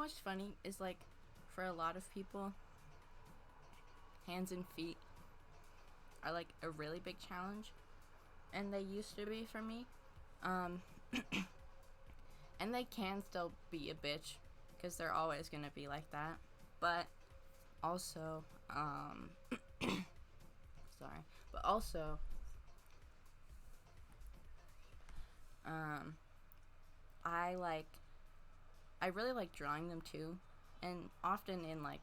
what's funny is, like, for a lot of people, hands and feet are like a really big challenge, and they used to be for me. Um, and they can still be a bitch because they're always gonna be like that. But also, sorry, but also, I really like drawing them too, and often in like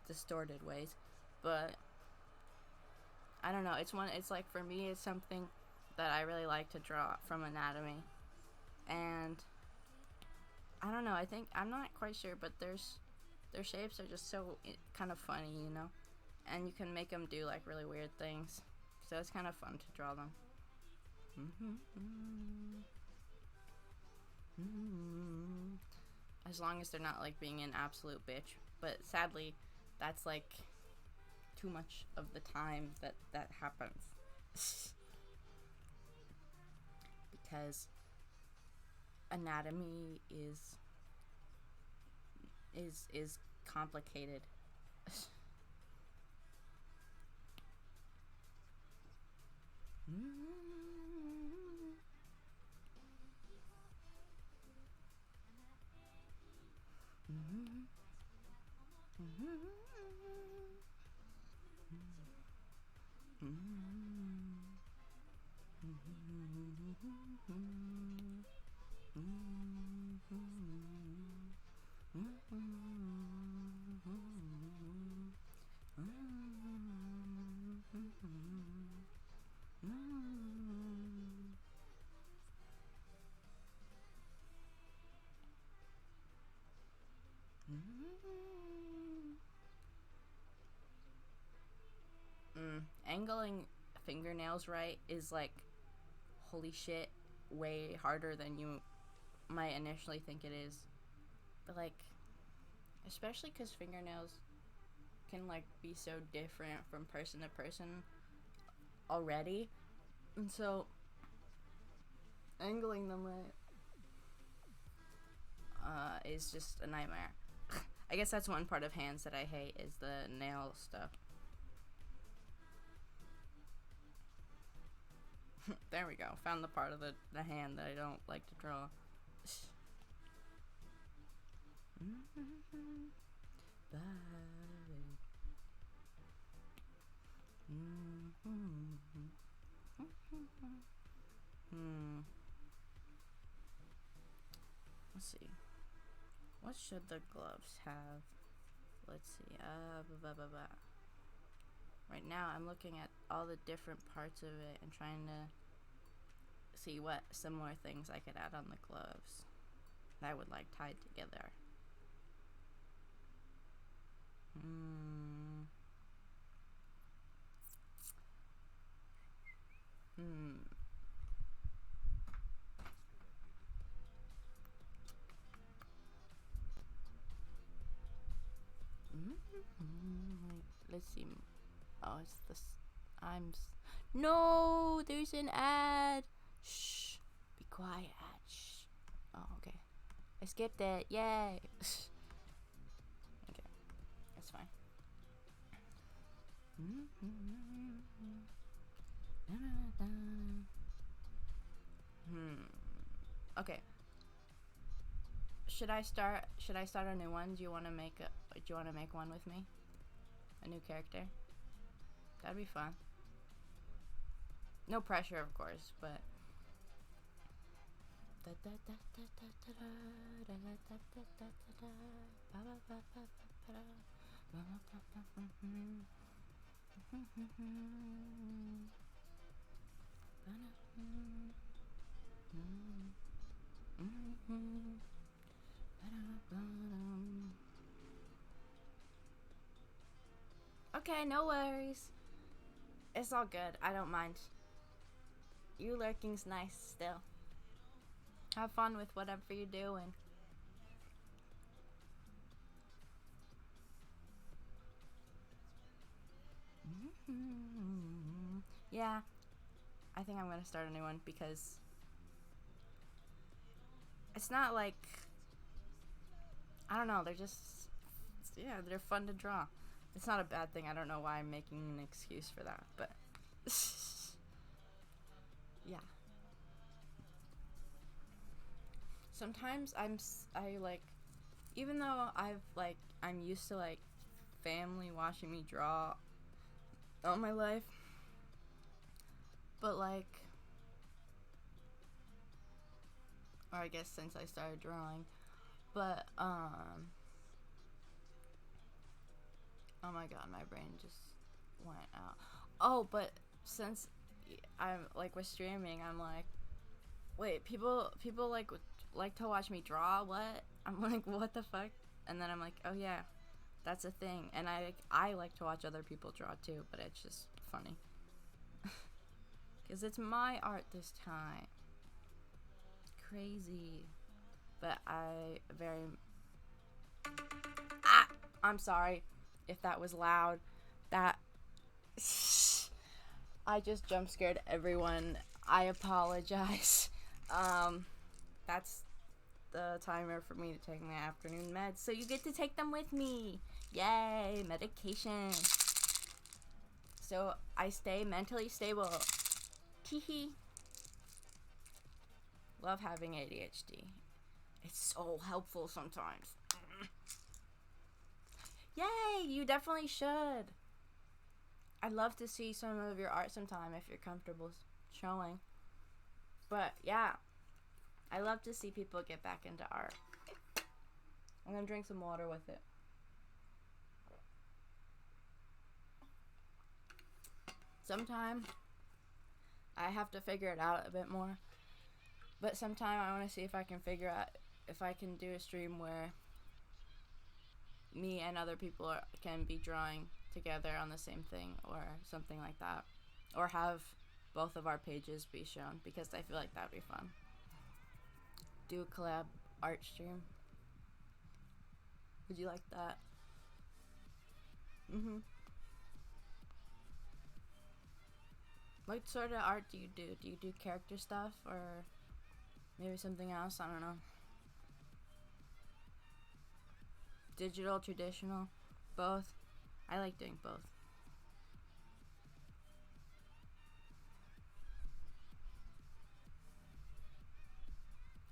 distorted ways, but I don't know. It's like, for me, it's something that I really like to draw from anatomy, and I don't know. I think, I'm not quite sure, but their shapes are just so kind of funny, you know, and you can make them do like really weird things, so it's kind of fun to draw them. As long as they're not like being an absolute bitch, but sadly, that's like too much of the time that happens. Because anatomy is complicated. Angling fingernails right is like, holy shit, way harder than you might initially think it is. But like, especially because fingernails can like be so different from person to person already, and so angling them right is just a nightmare. I guess that's one part of hands that I hate, is the nail stuff. There we go. Found the part of the hand that I don't like to draw. Let's see. What should the gloves have? Let's see. Right now, I'm looking at all the different parts of it and trying to see what similar things I could add on the gloves that would like tied together. Let's see. Oh, it's this. No, there's an ad. Shh. Be quiet. Shh. Oh, okay. I skipped it. Yay. Okay. That's fine. Okay. Should I start a new one? Do you want to make one with me? A new character? That'd be fun. No pressure, of course, but okay, no worries. It's all good. I don't mind. You lurking's nice still. Have fun with whatever you're doing. Yeah, I think I'm gonna start a new one because it's not like I don't know, they're just, yeah, they're fun to draw. It's not a bad thing. I don't know why I'm making an excuse for that, but yeah. Sometimes I like, even though I'm used to like family watching me draw all my life, but like, or I guess since I started drawing, but oh my god, my brain just went out. Oh, but since I'm like with streaming, I'm like, wait, people like to watch me draw. What? I'm like, what the fuck? And then I'm like, oh yeah, that's a thing. And I like to watch other people draw too, but it's just funny because it's my art this time. Crazy, but I very I'm sorry if that was loud. That I just jump scared everyone. I apologize. That's the timer for me to take my afternoon meds, so you get to take them with me. Yay, medication. So I stay mentally stable. Teehee. Love having ADHD. It's so helpful sometimes. Yay, you definitely should. I'd love to see some of your art sometime if you're comfortable showing. But yeah, I love to see people get back into art. I'm gonna drink some water with it. Sometime I have to figure it out a bit more. But sometime I want to see if I can figure out if I can do a stream where me and other people can be drawing together on the same thing or something like that. Or have both of our pages be shown, because I feel like that'd be fun. Do a collab art stream. Would you like that? Mm-hmm. What sort of art do you do? Do you do character stuff or maybe something else? I don't know. Digital, traditional, both? I like doing both.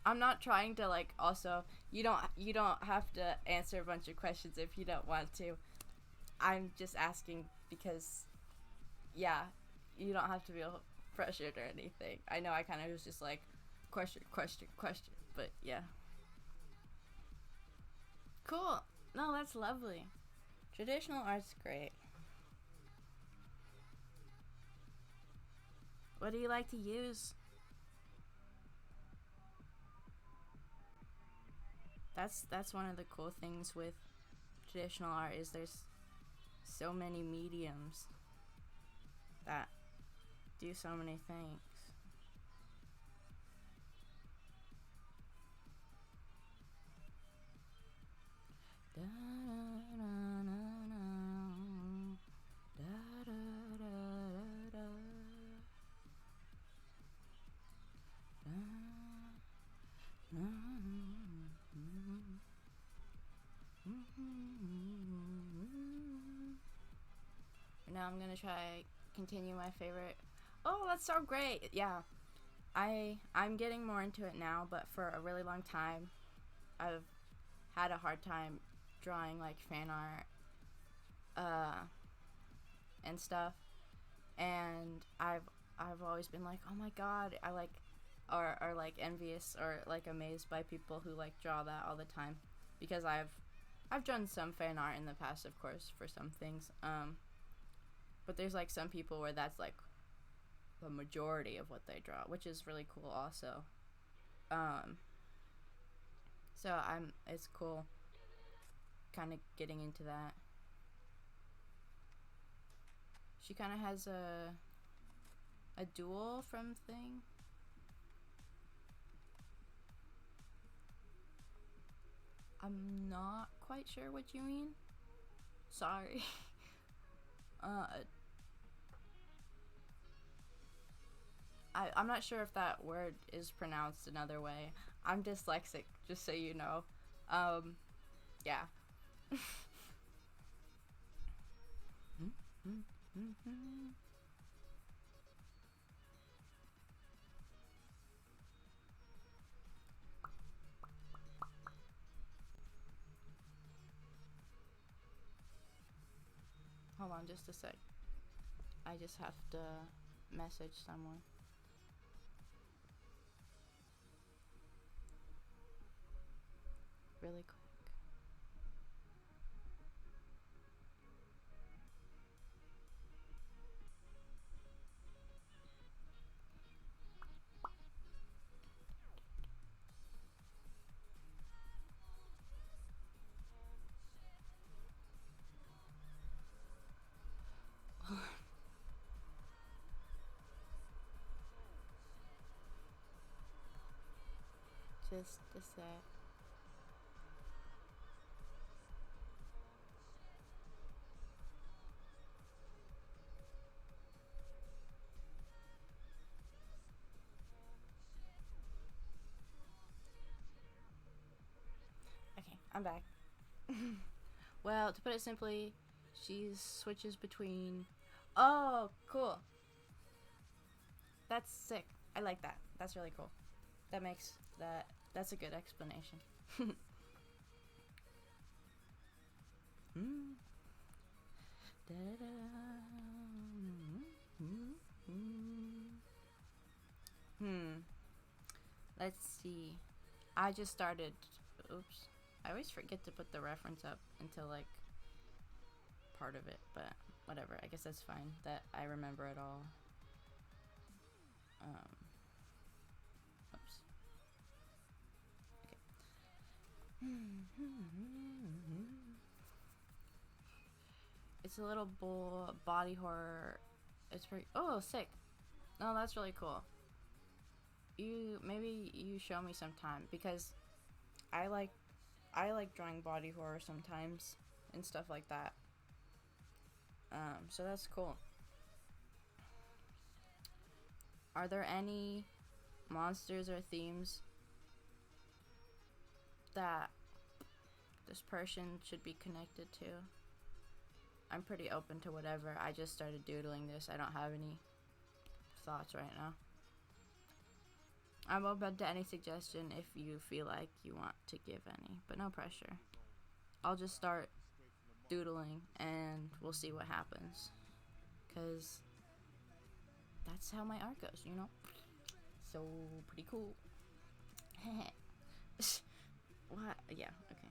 I'm not trying to like also you don't have to answer a bunch of questions if you don't want to. I'm just asking because yeah, you don't have to feel pressured or anything. I know I kind of was just like question, but yeah. Cool. No, that's lovely. Traditional art's great. What do you like to use? That's one of the cool things with traditional art is there's so many mediums that do so many things. Now I'm gonna try continue my favorite. Oh, that's so great! Yeah, I'm getting more into it now, but for a really long time, I've had a hard time drawing like fan art, and stuff, and I've always been like, oh my god, I like, or like envious or like amazed by people who like draw that all the time, because I've drawn some fan art in the past, of course, for some things, but there's like some people where that's like the majority of what they draw, which is really cool also. So it's cool kind of getting into that. She kind of has a duel from thing. I'm not quite sure what you mean. Sorry. I'm not sure if that word is pronounced another way. I'm dyslexic, just so you know. Yeah. Hold on just a sec. I just have to message someone. Really quick. Just a sec. Okay, I'm back. Well, to put it simply, she switches between. Oh, cool. That's sick. I like that. That's really cool. That makes that. That's a good explanation. Let's see. I just started. Oops. I always forget to put the reference up until like part of it, but whatever. I guess that's fine. That I remember it all. Oops. Okay. It's a little body horror. It's pretty. Oh, sick. No, that's really cool. Maybe you show me sometime, because I like drawing body horror sometimes and stuff like that. So that's cool. Are there any monsters or themes that this person should be connected to? I'm pretty open to whatever. I just started doodling this. I don't have any thoughts right now. I'm open to any suggestion if you feel like you want to give any, but no pressure. I'll just start doodling and we'll see what happens, because that's how my art goes, you know? So, pretty cool. What? Yeah, okay.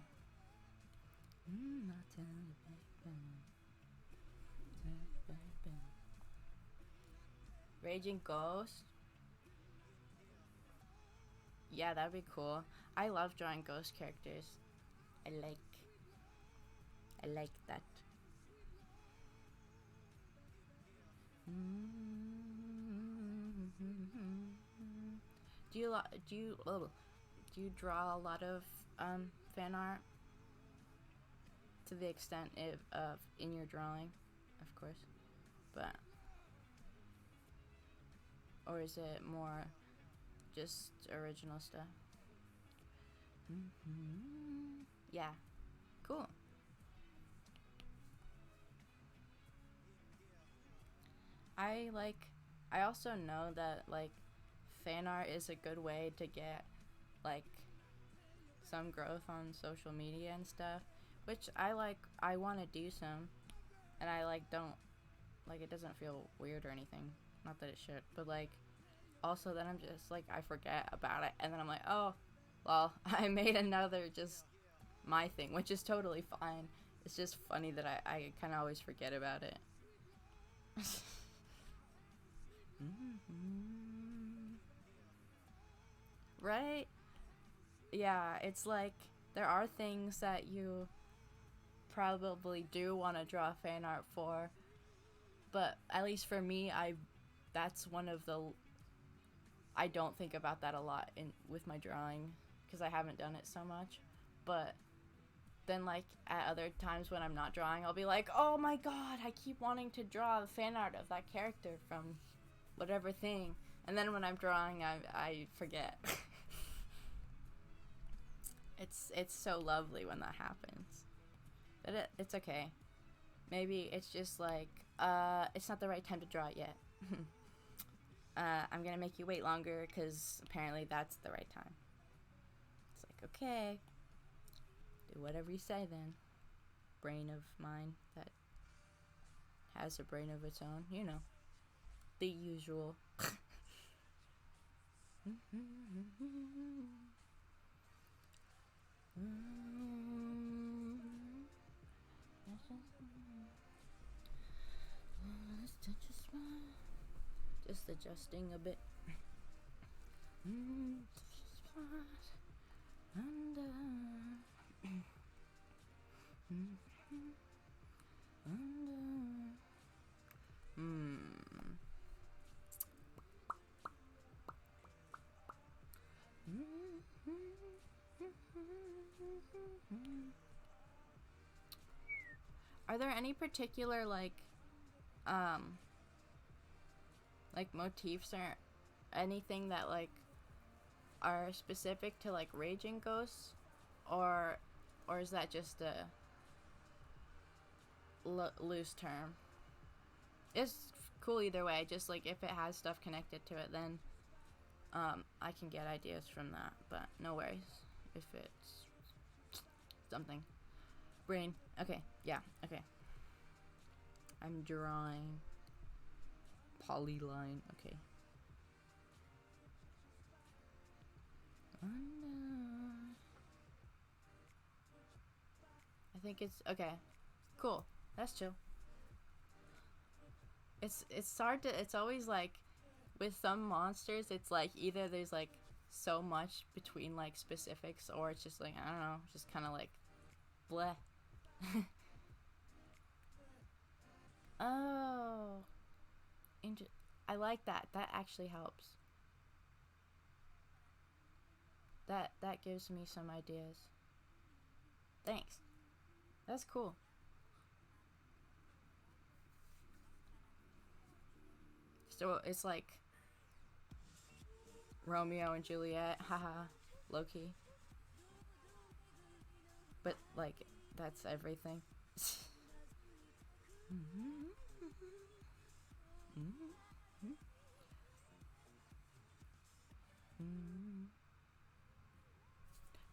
Raging Ghost? Yeah, that'd be cool. I love drawing ghost characters. I like that. Do you draw a lot of fan art? To the extent of in your drawing, of course, but or is it more just original stuff? Yeah, cool. I also know that like fan art is a good way to get like some growth on social media and stuff, which I want to do some, and I don't like, it doesn't feel weird or anything, not that it should, but like also then I'm just like, I forget about it, and then I'm like, oh well, I made another just my thing, which is totally fine. It's just funny that I kind of always forget about it. Right? Yeah, it's like there are things that you probably do want to draw fan art for, but at least for me, that's one of the I don't think about that a lot with my drawing, because I haven't done it so much. But then like at other times when I'm not drawing, I'll be like, oh my god, I keep wanting to draw the fan art of that character from whatever thing, and then when I'm drawing, I forget. It's so lovely when that happens. But it's okay. Maybe it's just like, it's not the right time to draw it yet. I'm gonna make you wait longer because apparently that's the right time. It's like, okay, do whatever you say then. Brain of mine that has a brain of its own, you know, the usual. Just adjusting a bit. Are there any particular like motifs or anything that like are specific to like raging ghosts, or is that just a loose term? It's cool either way. Just like if it has stuff connected to it, then I can get ideas from that. But no worries if it's something. Brain. Okay. Yeah. Okay. I'm drawing. Polyline. Okay. I think it's okay. Cool. That's chill. It's hard to. It's always like with some monsters. It's like either there's like so much between like specifics, or it's just like I don't know, just kind of like bleh. Oh, I like that. That actually helps. That gives me some ideas. Thanks. That's cool. So it's like Romeo and Juliet, haha, Loki. But like that's everything.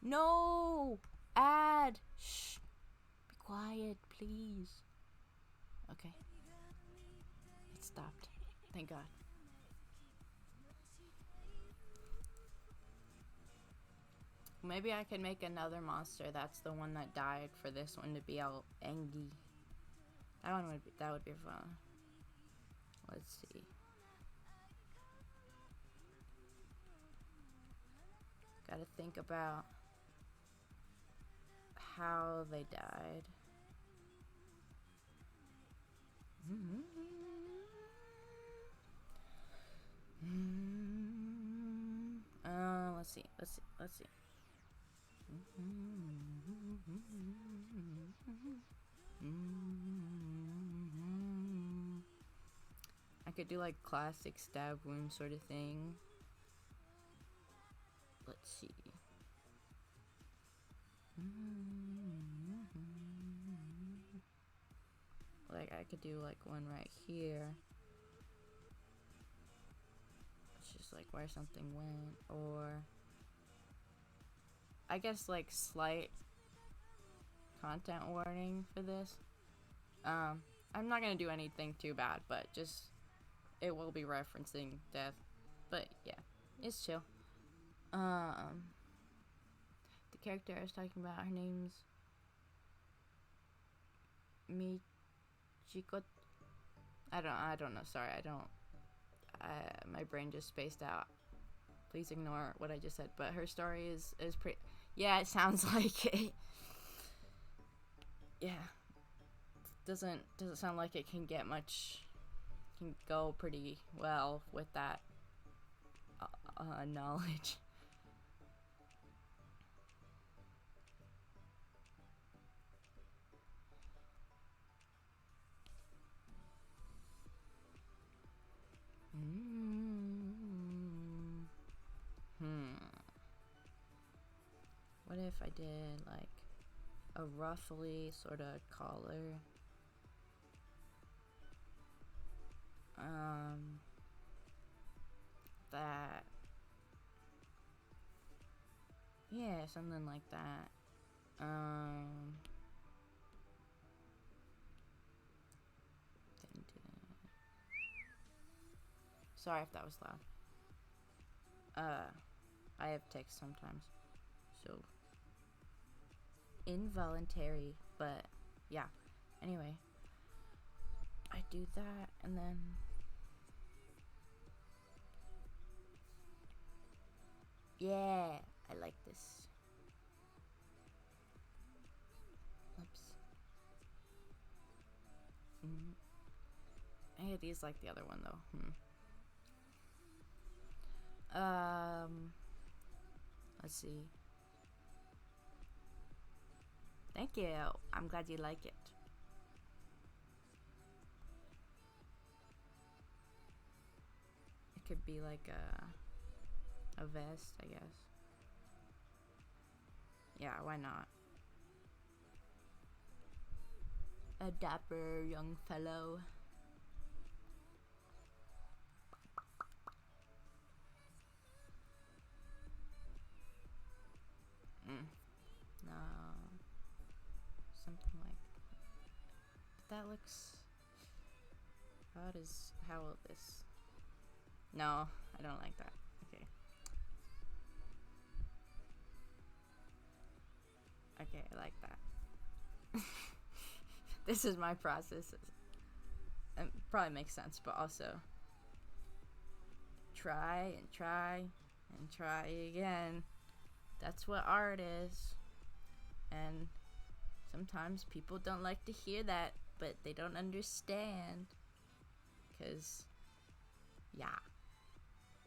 No! Ad! Shh! Be quiet, please. Okay. It stopped. Thank God. Maybe I could make another monster that's the one that died for this one to be all angry. That would be fun. Let's see. Gotta think about how they died. Let's see. I could do like classic stab wound sort of thing. Let's see. Like I could do like one right here. It's just like where something went, or I guess like slight content warning for this. I'm not gonna do anything too bad, but just it will be referencing death. But yeah, it's chill. The character I was talking about, her name's Michiko. I don't know. Sorry, I don't. My brain just spaced out. Please ignore what I just said. But her story is pretty. Yeah, it sounds like it. Yeah, doesn't sound like it can get much. Can go pretty well with that knowledge. What if I did like a ruffly sort of collar. That. Yeah, something like that. Sorry if that was loud. I have tics sometimes, so involuntary, but yeah. Anyway, I do that, and then yeah, I like this. Oops. I hate these like the other one though. Let's see. Thank you. I'm glad you like it. It could be like a vest, I guess. Yeah, why not? A dapper young fellow. No. Something like that looks. How will this? No, I don't like that. Okay. Okay, I like that. This is my process. It probably makes sense, but also try and try and try again. That's what art is. And sometimes people don't like to hear that, but they don't understand. Because, yeah.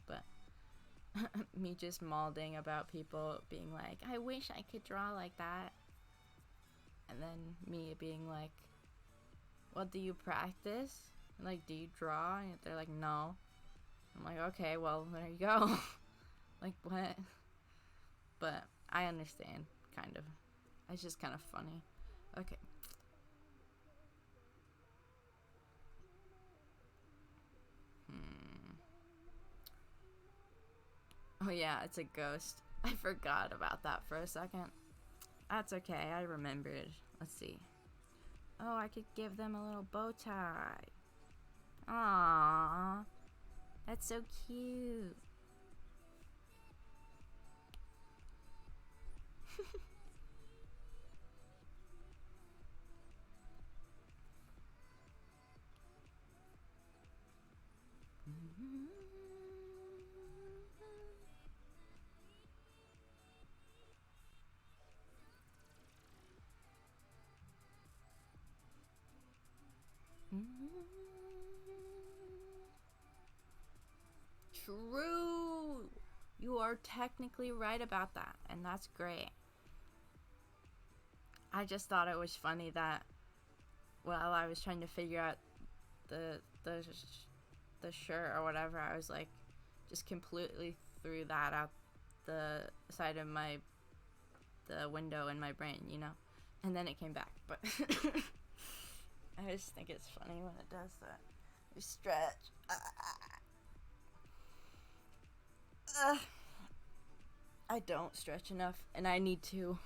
But me just mauling about people being like, I wish I could draw like that. And then me being like, well, do you practice? Like, do you draw? And they're like, no. I'm like, okay, well, there you go. Like, what? But I understand, kind of. It's just kind of funny. Okay. Oh yeah, it's a ghost. I forgot about that for a second. That's okay, I remembered. Let's see. Oh, I could give them a little bow tie. Aww. That's so cute. True. You are technically right about that, and that's great. I just thought it was funny that while I was trying to figure out the shirt or whatever, I was like just completely threw that out the side of the window in my brain, you know? And then it came back, but I just think it's funny when it does that. You stretch. I don't stretch enough, and I need to.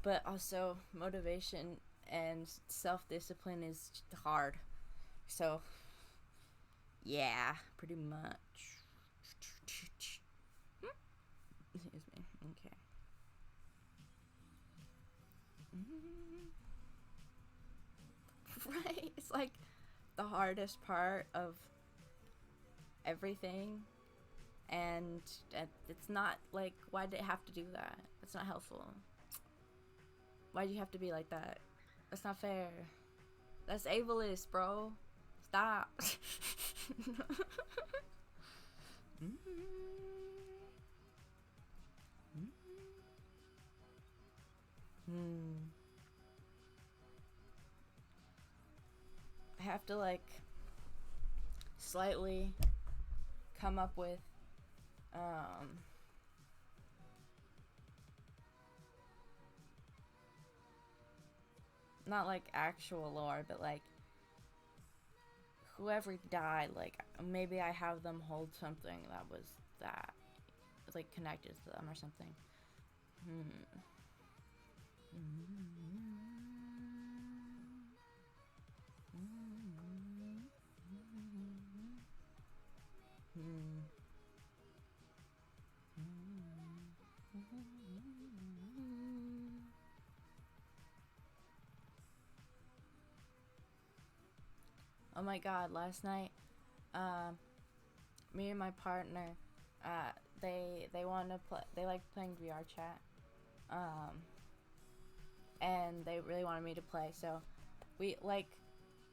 But also, motivation and self-discipline is hard. So, yeah, pretty much. Excuse me. Okay. Right? It's like the hardest part of everything. And it's not like, why did it have to do that? It's not helpful. Why do you have to be like that? That's not fair. That's ableist, bro. Stop. I have to like slightly come up with not like actual lore, but like whoever died, like maybe I have them hold something that was like connected to them or something. Oh my god, last night, me and my partner, they want to play, they like playing VR chat, and they really wanted me to play, so we, like,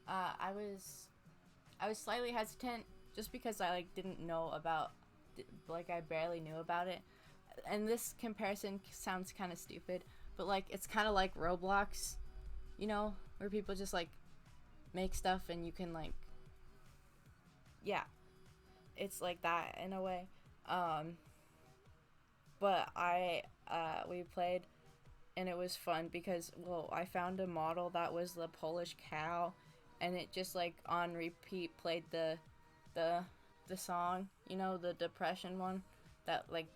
I was slightly hesitant, just because I, like, didn't know about, like, I barely knew about it, and this comparison sounds kind of stupid, but, like, it's kind of like Roblox, you know, where people just, like, make stuff and you can, like, yeah, it's like that in a way. But we played and it was fun because, well, I found a model that was the Polish cow, and it just, like, on repeat played the song, you know, the depression one that, like,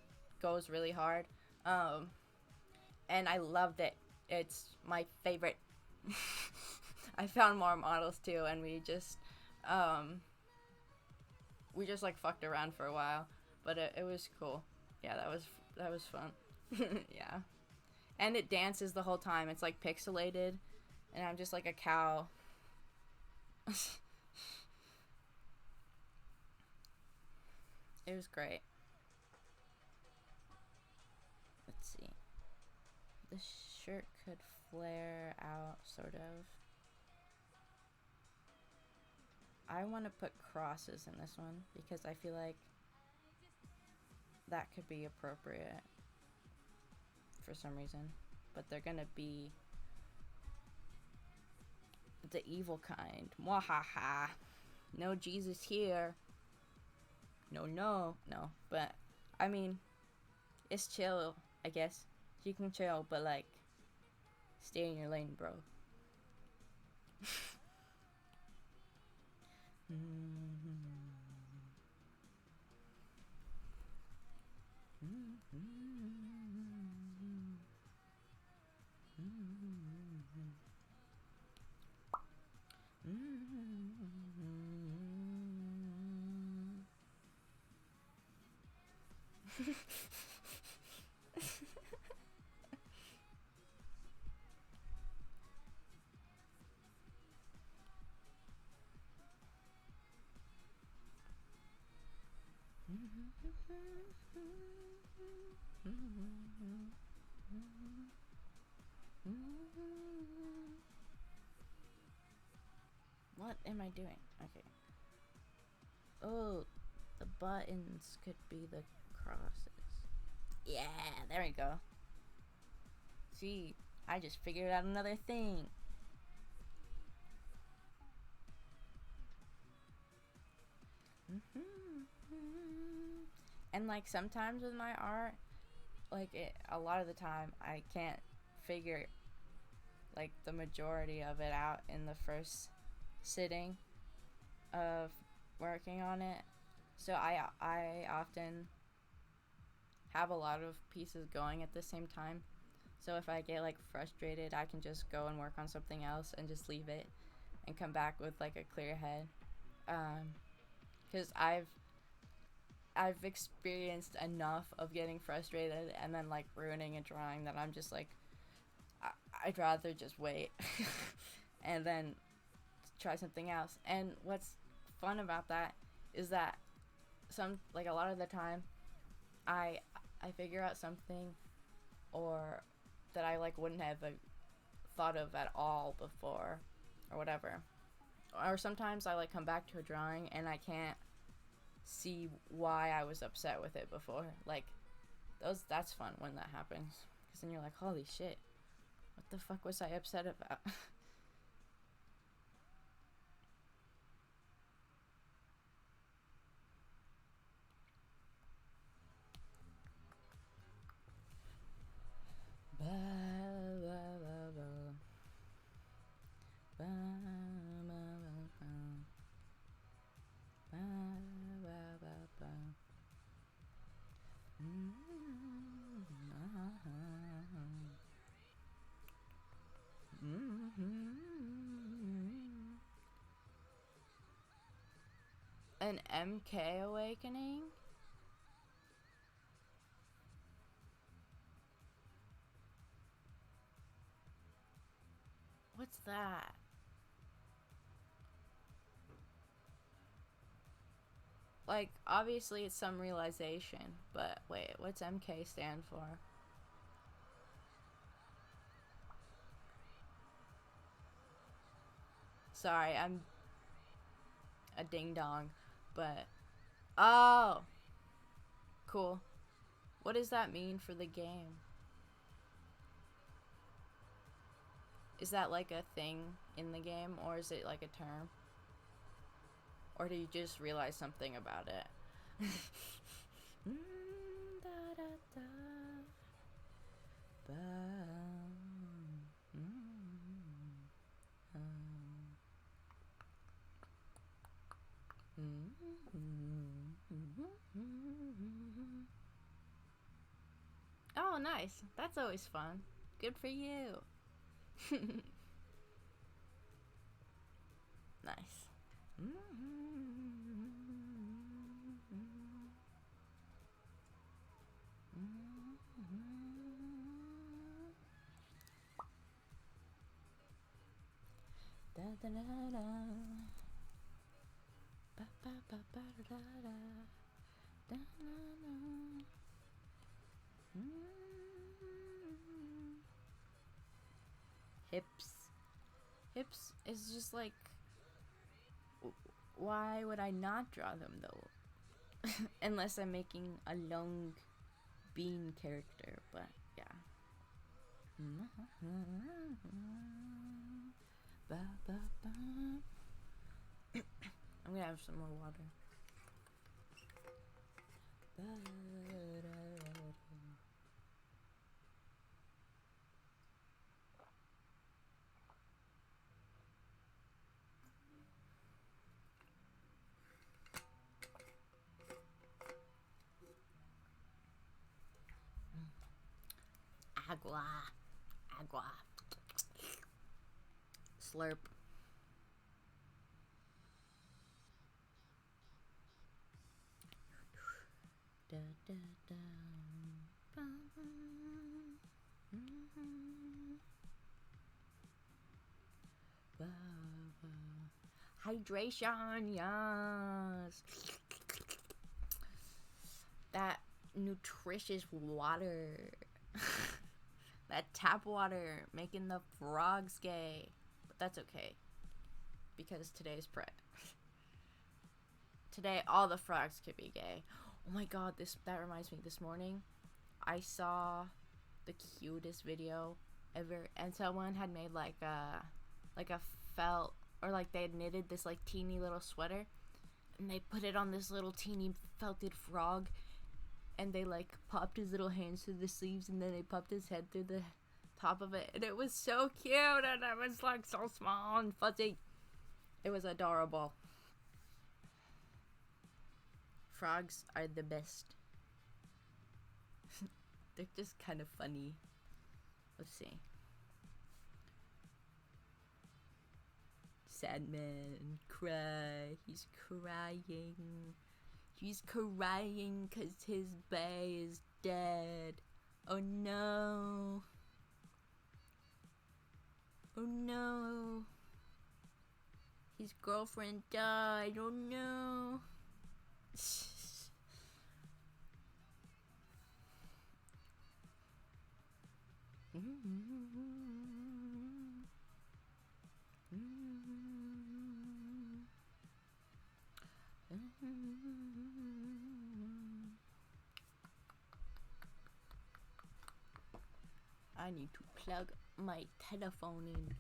goes really hard. And I loved it. It's my favorite. I found more models too, and we just like fucked around for a while, but it was cool. Yeah, that was fun. Yeah, and it dances the whole time. It's like pixelated, and I'm just like a cow. It was great. Let's see. The shirt could flare out, sort of. I want to put crosses in this one because I feel like that could be appropriate for some reason, but they're gonna be the evil kind. Mwahaha. No Jesus here. No. But I mean, it's chill, I guess. You can chill, but, like, stay in your lane, bro. What am I doing? Okay. Oh, the buttons could be the crosses. Yeah, there we go. See, I just figured out another thing. And, like, sometimes with my art, like, a lot of the time I can't figure, like, the majority of it out in the first sitting of working on it. So I often have a lot of pieces going at the same time. So if I get, like, frustrated, I can just go and work on something else and just leave it and come back with, like, a clear head. 'Cause I've experienced enough of getting frustrated and then, like, ruining a drawing that I'm just like, I'd rather just wait and then try something else. And what's fun about that is that a lot of the time I figure out something or that I, like, wouldn't have thought of at all before or whatever. Or sometimes I, like, come back to a drawing and I can't see why I was upset with it before. Like, that's fun when that happens, because then you're like, holy shit, what the fuck was I upset about? An MK awakening? What's that? Like, obviously it's some realization, but wait, what's MK stand for? Sorry, I'm a ding-dong, but... Oh! Cool. What does that mean for the game? Is that like a thing in the game, or is it like a term? Or do you just realize something about it? Oh, nice. That's always fun. Good for you. Nice. Da da da da. Ba ba ba ba da da. Da da da. Hips. Hips is just like, why would I not draw them though? Unless I'm making a long bean character, but yeah. I'm gonna have some more water. Agua. Agua. Slurp. Da, da, da. Hydration, yes. That nutritious water. That tap water making the frogs gay. But that's okay, because today's Pride. Today all the frogs could be gay. Oh my god, that reminds me, this morning I saw the cutest video ever, and someone had made like a felt, or like they had knitted this like teeny little sweater, and they put it on this little teeny felted frog, and they like popped his little hands through the sleeves, and then they popped his head through the top of it, and it was so cute, and it was like so small and fuzzy. It was adorable. Frogs are the best. They're just kind of funny. Let's see. Sad man, cry. He's crying. He's crying 'cause his bae is dead. Oh no. Oh no. His girlfriend died. Oh no. I need to plug my telephone in.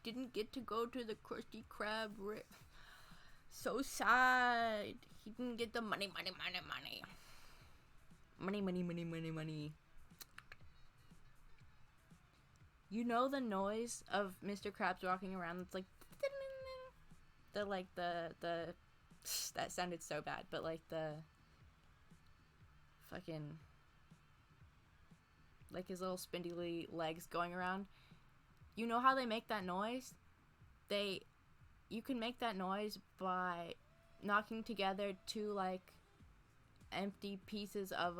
Didn't get to go to the Krusty Krab so sad. He didn't get the money. Money. You know the noise of Mr. Krabs walking around? It's like the that sounded so bad, but like the fucking like his little spindly legs going around. You know how they make that noise? You can make that noise by knocking together two like empty pieces of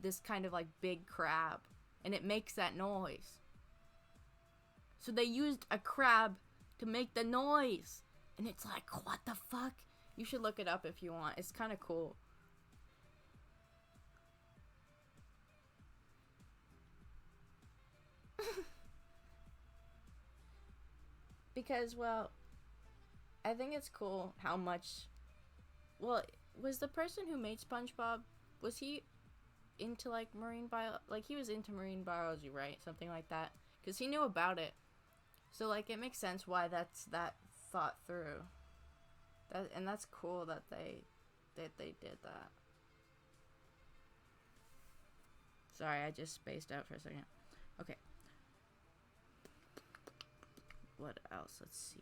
this kind of like big crab, and it makes that noise. So they used a crab to make the noise, and it's like, what the fuck? You should look it up if you want. It's kind of cool. Because, well, I think it's cool how much. Well, was the person who made SpongeBob, was he into like marine bio? Like he was into marine biology, right? Something like that. Because he knew about it. So like it makes sense why that's that thought through. And that's cool that they did that. Sorry, I just spaced out for a second. Okay. What else? Let's see.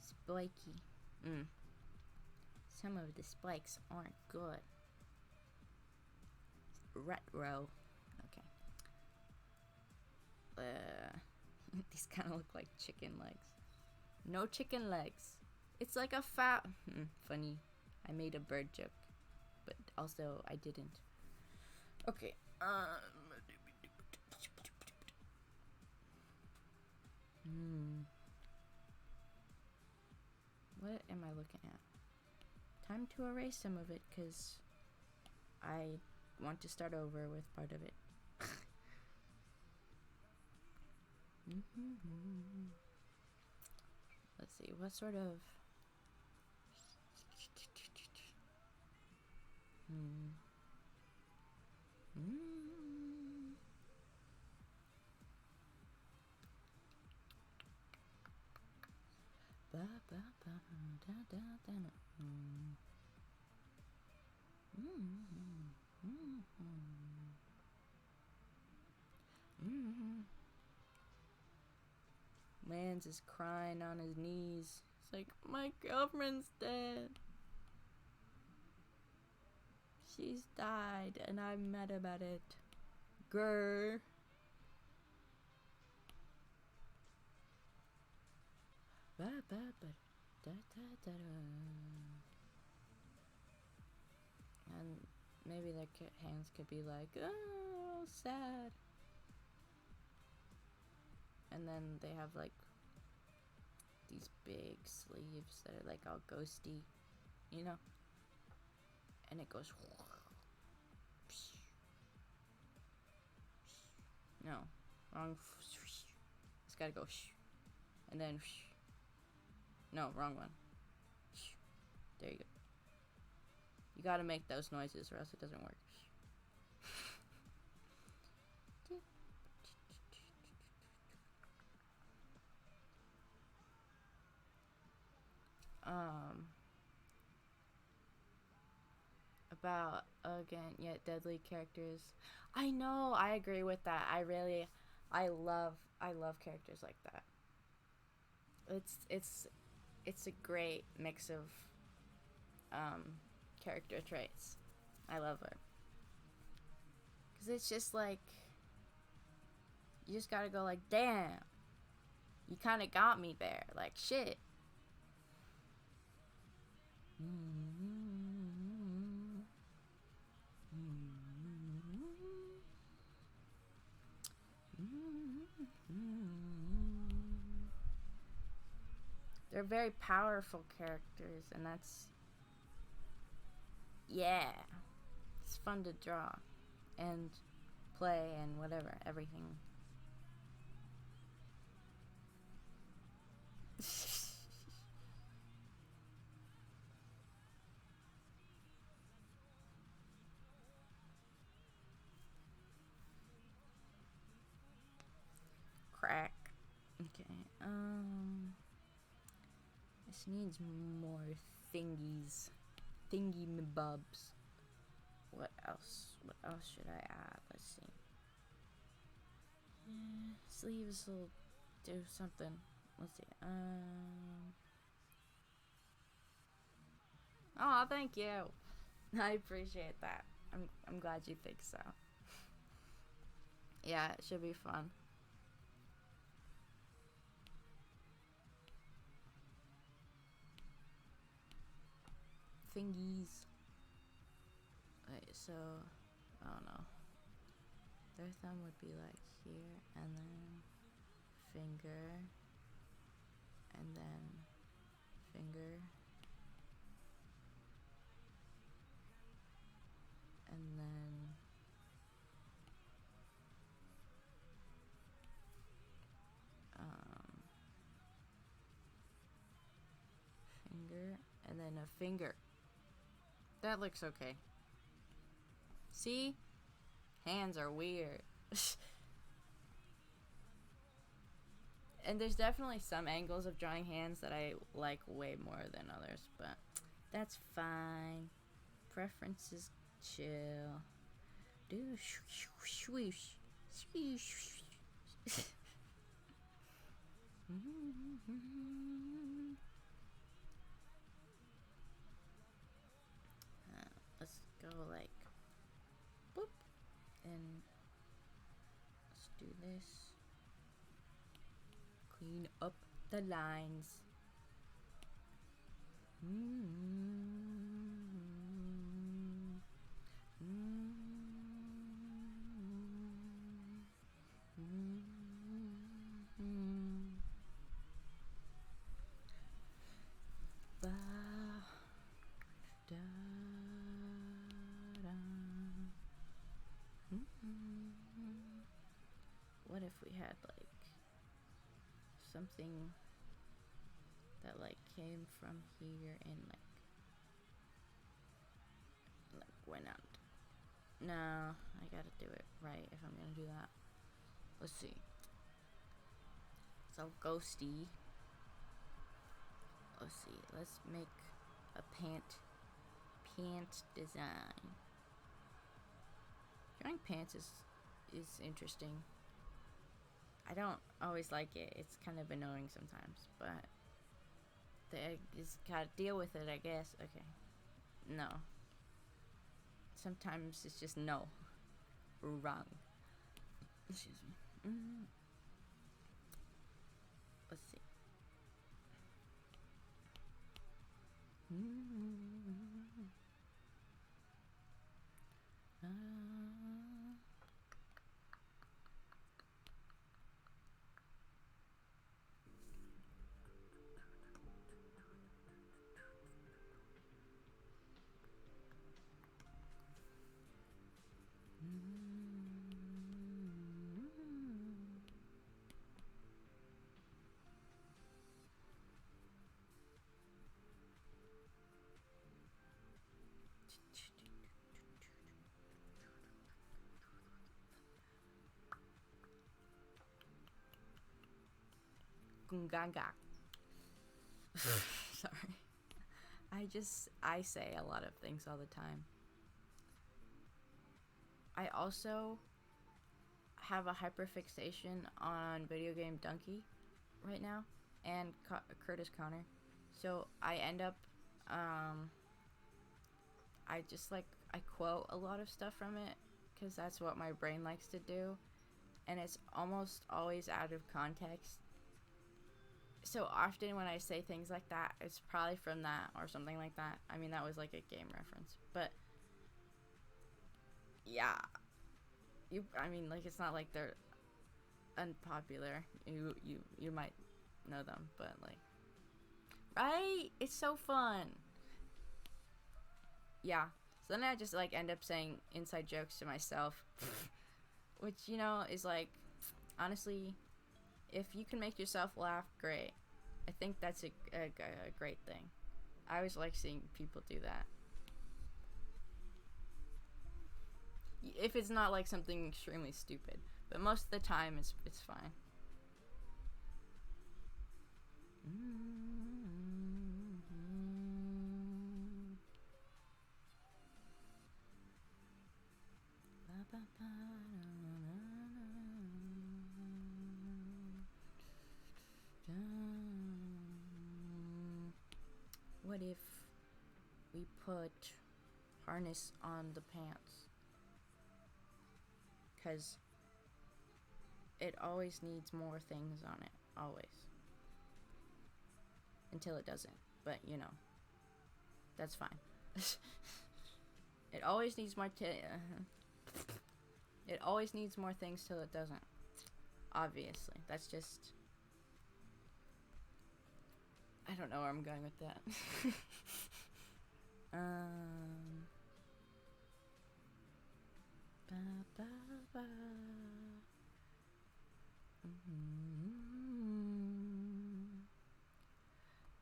Spiky. Some of the spikes aren't good. Retro. Okay. These kind of look like chicken legs. No chicken legs. It's like a fat. Funny. I made a bird joke, but also I didn't. Okay. What am I looking at? Time to erase some of it because I want to start over with part of it. Let's see, what sort of Lance is crying on his knees. It's like, my girlfriend's dead. She's died and I'm mad about it. Grr. And maybe their hands could be like, oh, sad. And then they have like these big sleeves that are like all ghosty, you know? And it goes. No, wrong. It's gotta go. And then. No, wrong one. There you go. You gotta make those noises or else it doesn't work. About again, yet deadly characters. I know, I agree with that. I love characters like that. It's a great mix of character traits. I love it. Cause it's just like you just gotta go like, damn, you kind of got me there. Like shit. They're very powerful characters, and that's, yeah, it's fun to draw and play and whatever, everything. Crack. Okay, this needs more thingies. thingy bubs. What else? What else should I add? Let's see. Sleeves will do something. Let's see. Oh, thank you. I appreciate that. I'm glad you think so. Yeah, it should be fun. Fingies. Wait, so I don't know. Their thumb would be like here, and then finger, and then finger, and then finger, and then a finger. That looks okay. See? Hands are weird. And there's definitely some angles of drawing hands that I like way more than others, but that's fine. Preferences chill. Do swoosh. Swoosh. Let's go like boop, and let's do this. Clean up the lines. What if we had like something that like came from here and like went out? No, I gotta do it right if I'm gonna do that. Let's see. So ghosty. Let's see. Let's make a pant design. Drawing pants is interesting. I don't always like it. It's kind of annoying sometimes, but I just gotta deal with it, I guess. Okay. No. Sometimes it's just no. Wrong. Excuse me. Let's see. Gungaga. Sorry. I say a lot of things all the time. I also have a hyperfixation on video game Donkey right now and Curtis Connor. So I end up I just like I quote a lot of stuff from it because that's what my brain likes to do, and it's almost always out of context. So often when I say things like that, it's probably from that or something like that. I mean, that was like a game reference, but yeah, I mean, like, it's not like they're unpopular. You might know them, but like, right? It's so fun. Yeah. So then I just like end up saying inside jokes to myself, which, you know, is like, honestly, if you can make yourself laugh, great. I think that's a great thing. I always like seeing people do that. If it's not like something extremely stupid, but most of the time it's fine. What if we put harness on the pants? Because it always needs more things on it. Always. Until it doesn't. But, you know. That's fine. It always needs more it always needs more things till it doesn't. Obviously. That's just... I don't know where I'm going with that. Ba, ba, ba.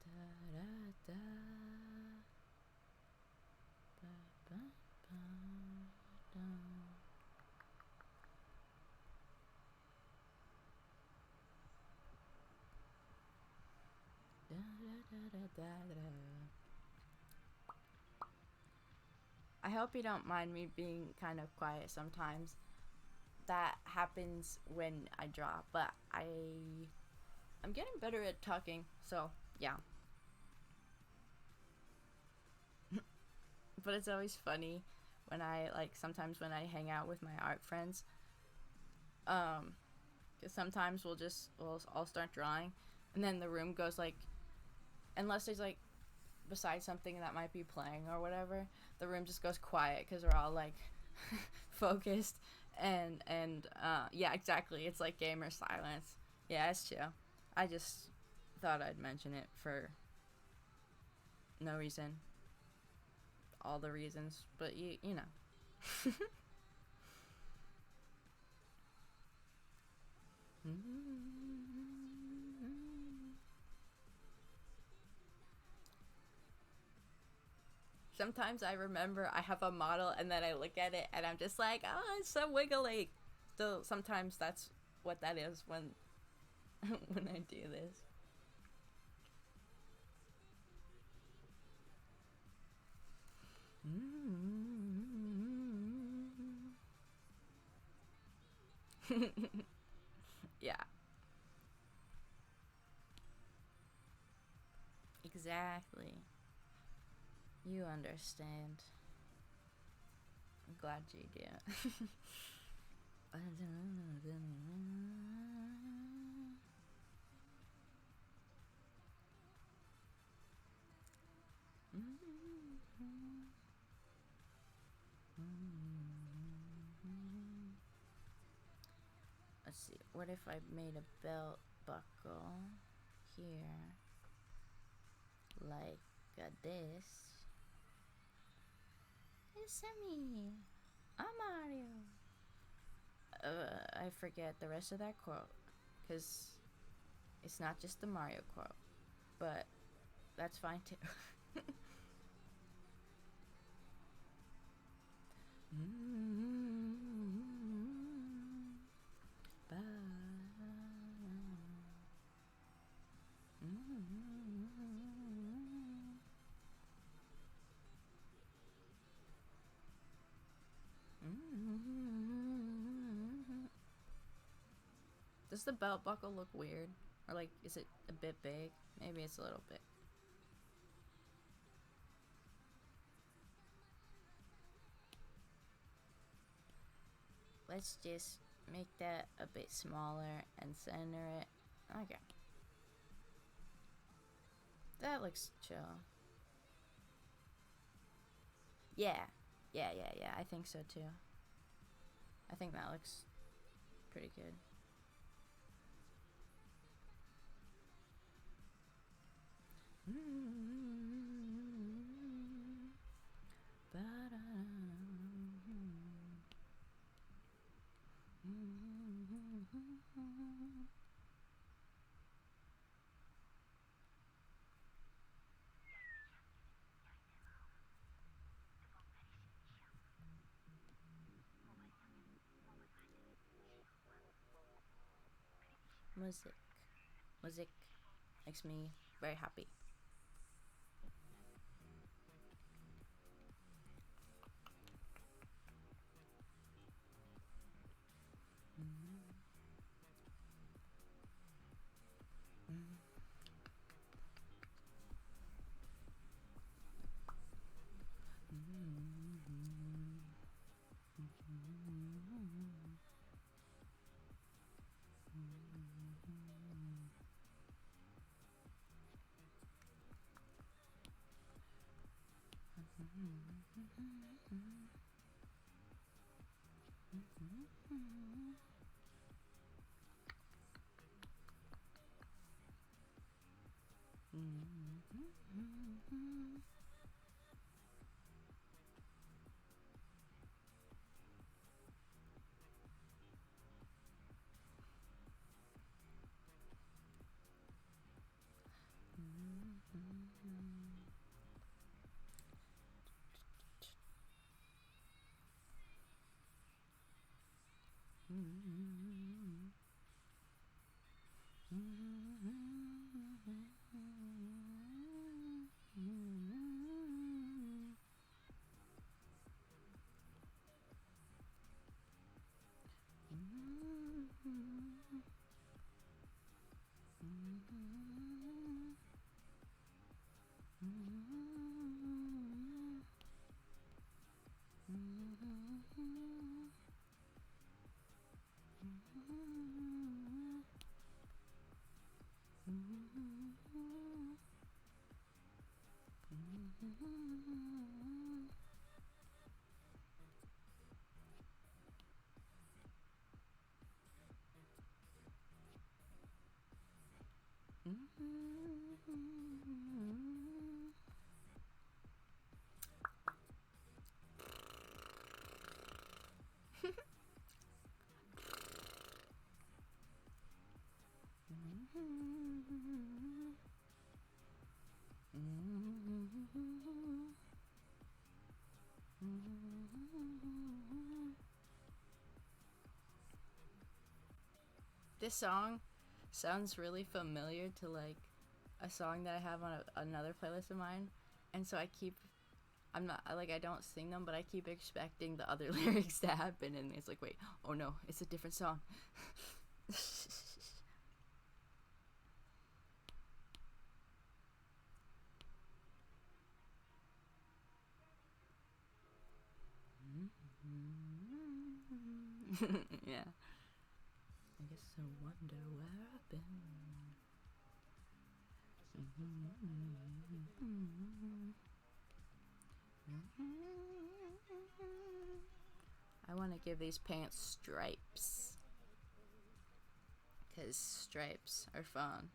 Da, da, da. Ba, ba, ba, da. Da, da, da, da, da. I hope you don't mind me being kind of quiet sometimes. That happens when I draw, but I'm getting better at talking, so yeah. But it's always funny when I sometimes when I hang out with my art friends, because sometimes I'll start drawing, and then the room goes unless there's besides something that might be playing or whatever, the room just goes quiet because we're all focused and yeah, exactly, it's like gamer silence. Yeah, it's chill. I just thought I'd mention it for no reason, all the reasons, but you know. Sometimes I remember I have a model and then I look at it and I'm just like, oh, it's so wiggly. So sometimes that's what that is when when I do this. Yeah. Exactly. You understand. I'm glad you do. Let's see. What if I made a belt buckle here, like this? It's me. I'm Mario. I forget the rest of that quote, because it's not just the Mario quote, but that's fine too. Does the belt buckle look weird? Or is it a bit big? Maybe it's a little bit. Let's just make that a bit smaller and center it. Okay. That looks chill. Yeah. Yeah. I think so too. I think that looks pretty good. Music makes me very happy. This song sounds really familiar to like a song that I have on another playlist of mine, and so I don't sing them, but I keep expecting the other lyrics to happen, and it's like, wait, oh no, it's a different song. Yeah. I guess I wonder where I've been. I want to give these pants stripes, because stripes are fun.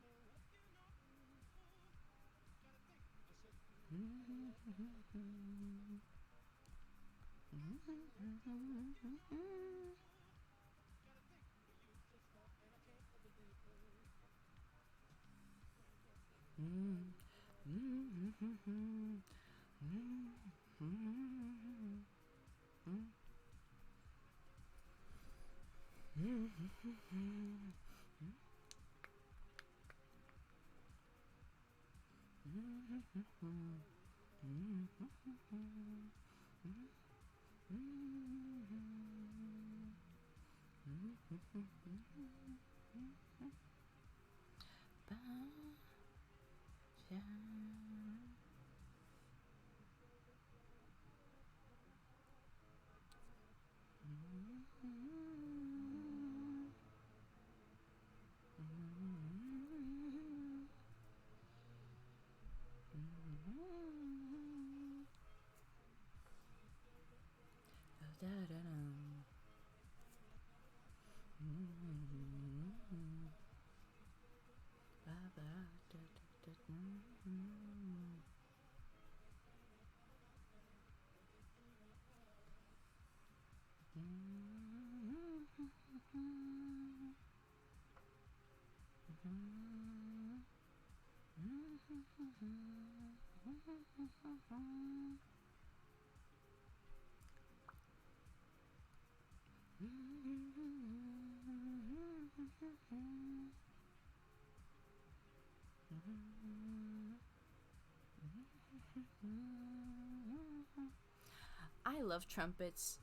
I love trumpets.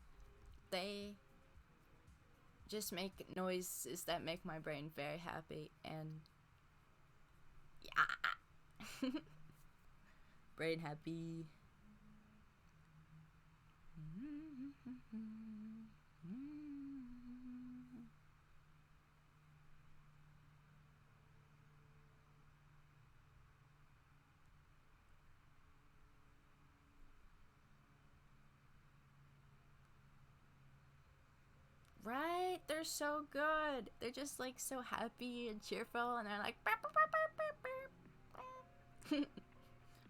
They just make noises that make my brain very happy, and yeah. Brain happy. Right. so good. They're just like so happy and cheerful, and they're like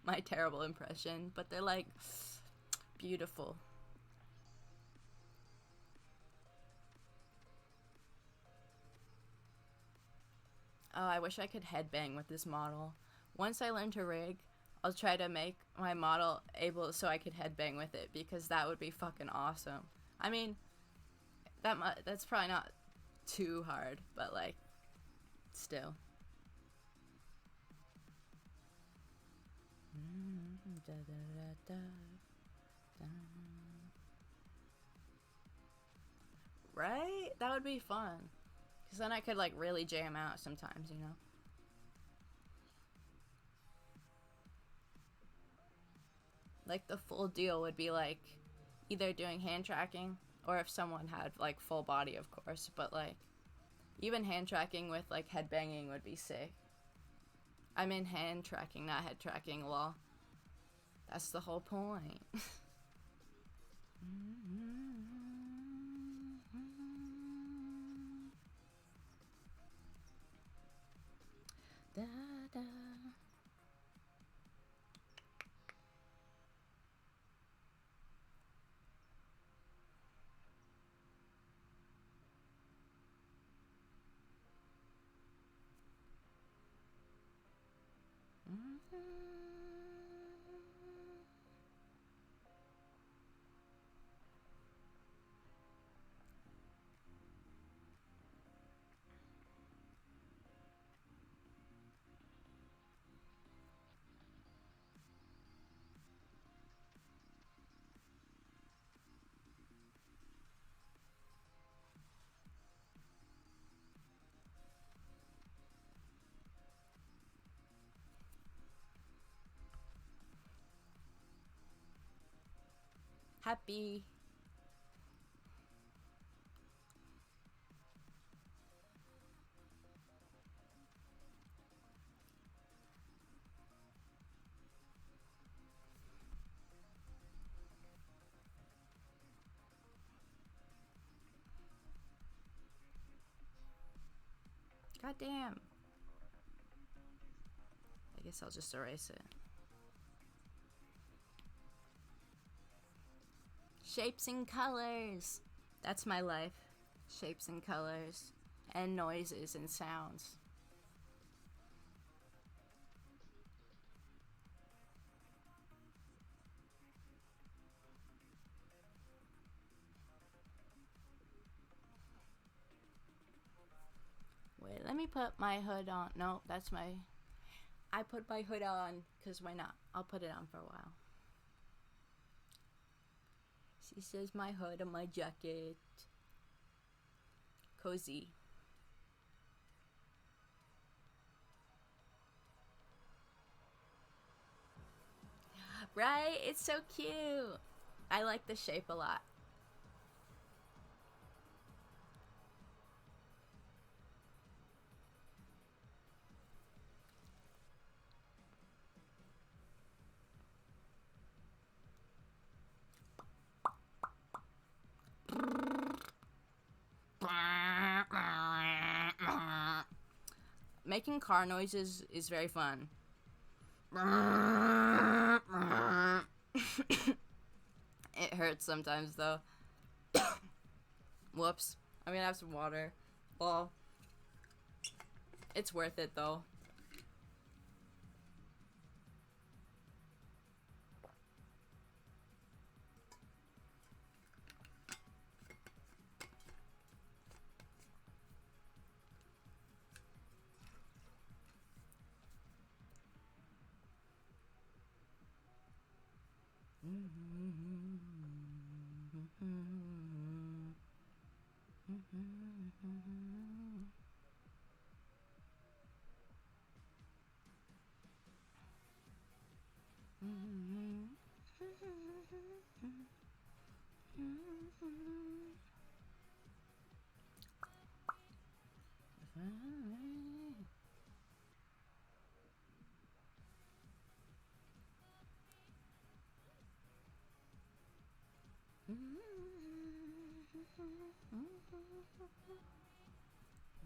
my terrible impression, but they're like beautiful. Oh, I wish I could headbang with this model. Once I learn to rig, I'll try to make my model able so I could headbang with it, because that would be fucking awesome. I mean, that's probably not too hard, but like, still. Right? That would be fun. Because then I could like really jam out sometimes, you know? Like the full deal would be like either doing hand tracking, or if someone had like full body, of course, but like even hand tracking with like headbanging would be sick. I mean hand tracking, not head tracking, lol. That's the whole point. Da, da. Happy. God damn. I guess I'll just erase it. Shapes and colors. That's my life. Shapes and colors. And noises and sounds. Wait, let me put my hood on. No, that's my... I put my hood on, because why not? I'll put it on for a while. She says my hood and my jacket. Cozy. Right? It's so cute. I like the shape a lot. Making car noises is very fun. It hurts sometimes though. Whoops. I'm gonna have some water. Well, it's worth it though.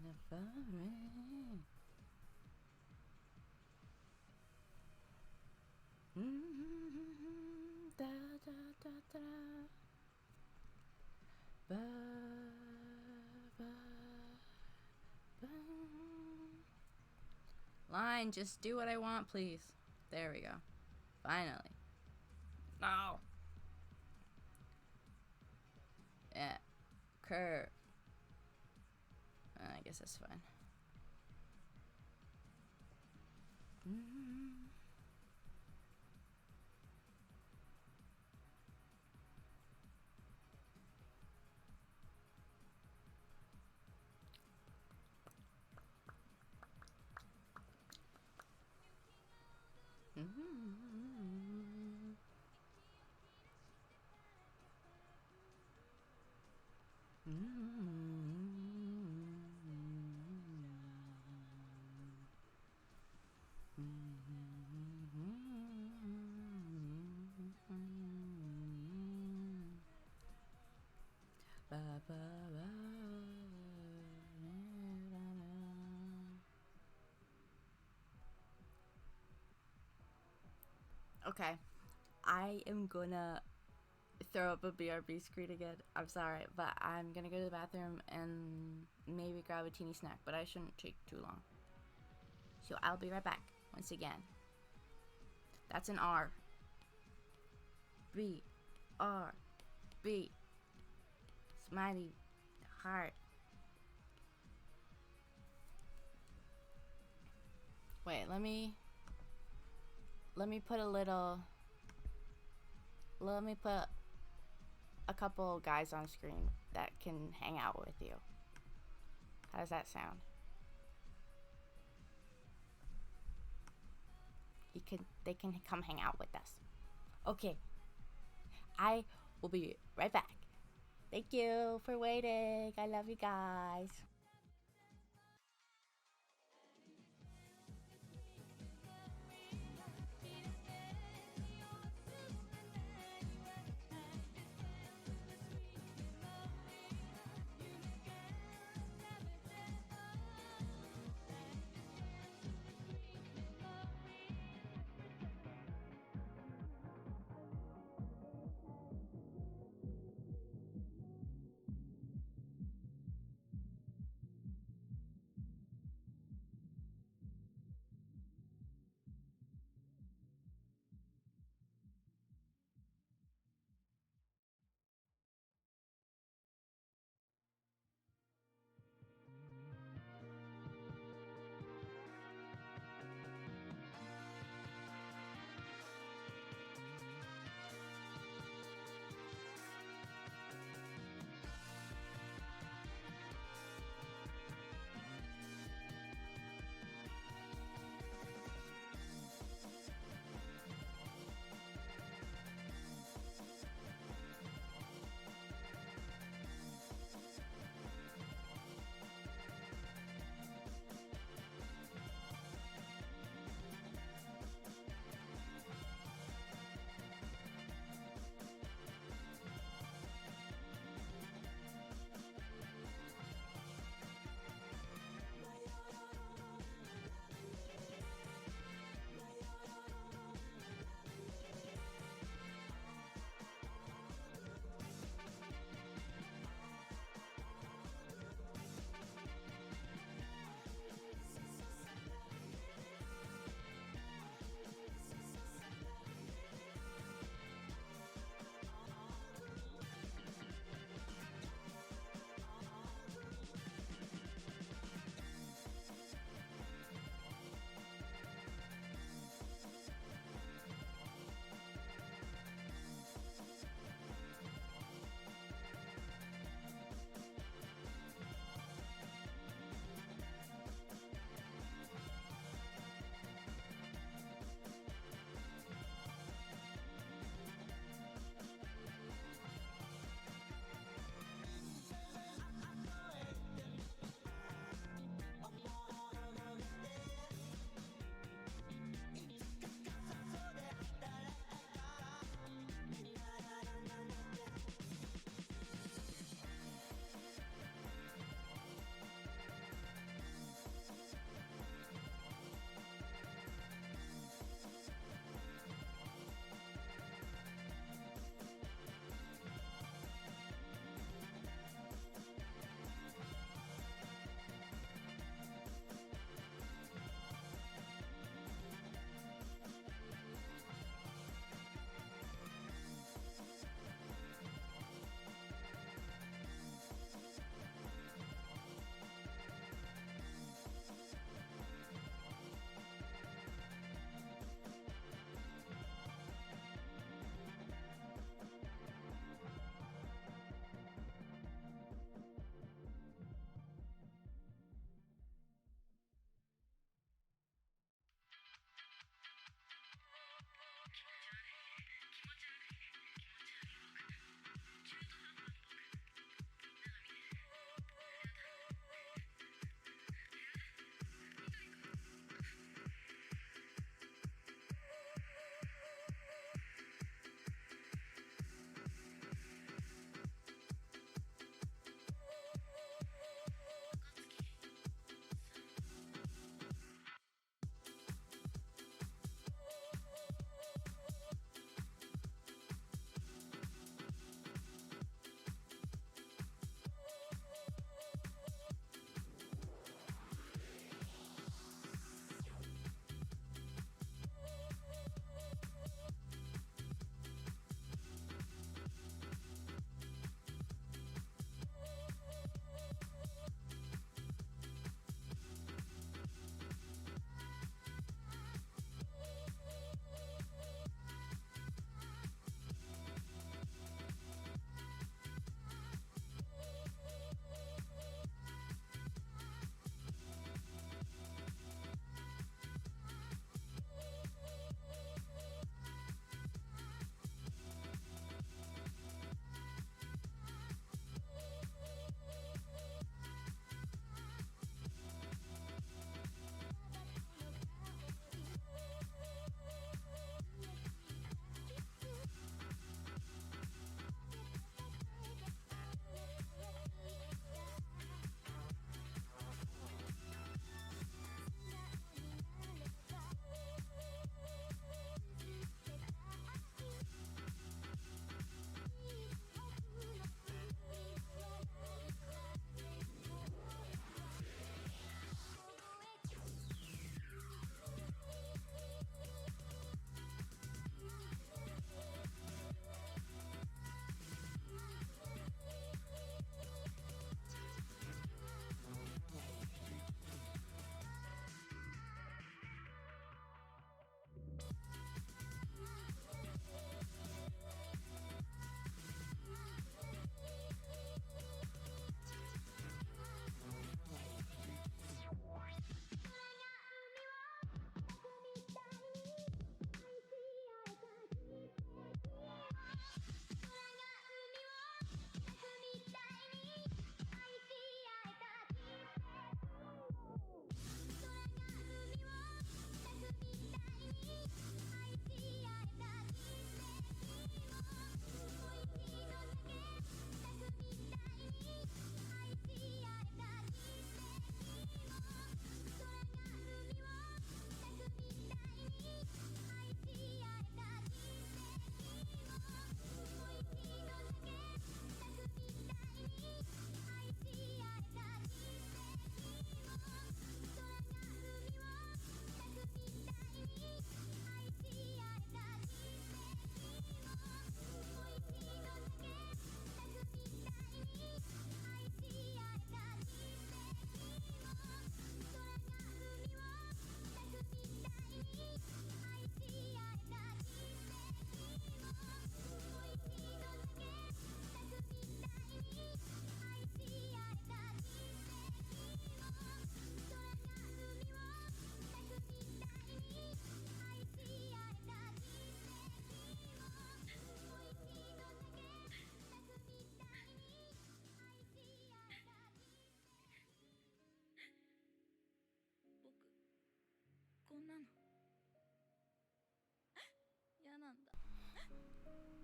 Never rain. Da da da da. Ba, ba, ba. Line, just do what I want, please. There we go. Finally. No. Yeah. Curve. I guess that's fine. Ba, ba, ba. Okay, I am gonna throw up a BRB screen again. I'm sorry, but I'm gonna go to the bathroom and maybe grab a teeny snack, but I shouldn't take too long. So I'll be right back once again. That's an R. B. R. B. Smiley heart. Wait, let me put a couple guys on screen that can hang out with you. How does that sound? They can come hang out with us. Okay. I will be right back. Thank you for waiting. I love you guys.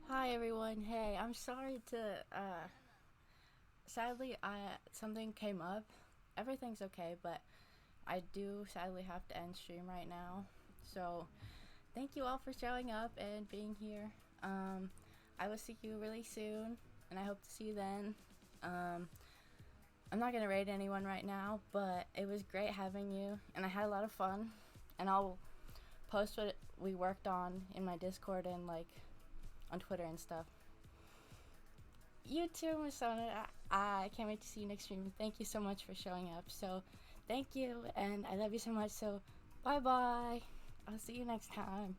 Hi everyone. Hey, I'm sorry to sadly I something came up. Everything's okay, but I do sadly have to end stream right now. So, thank you all for showing up and being here. I will see you really soon and I hope to see you then. I'm not going to rate anyone right now, but it was great having you and I had a lot of fun. And I'll post what we worked on in my Discord and like on Twitter and stuff. You too, Masona. I can't wait to see you next stream. Thank you so much for showing up. So, thank you, and I love you so much. So, bye bye. I'll see you next time.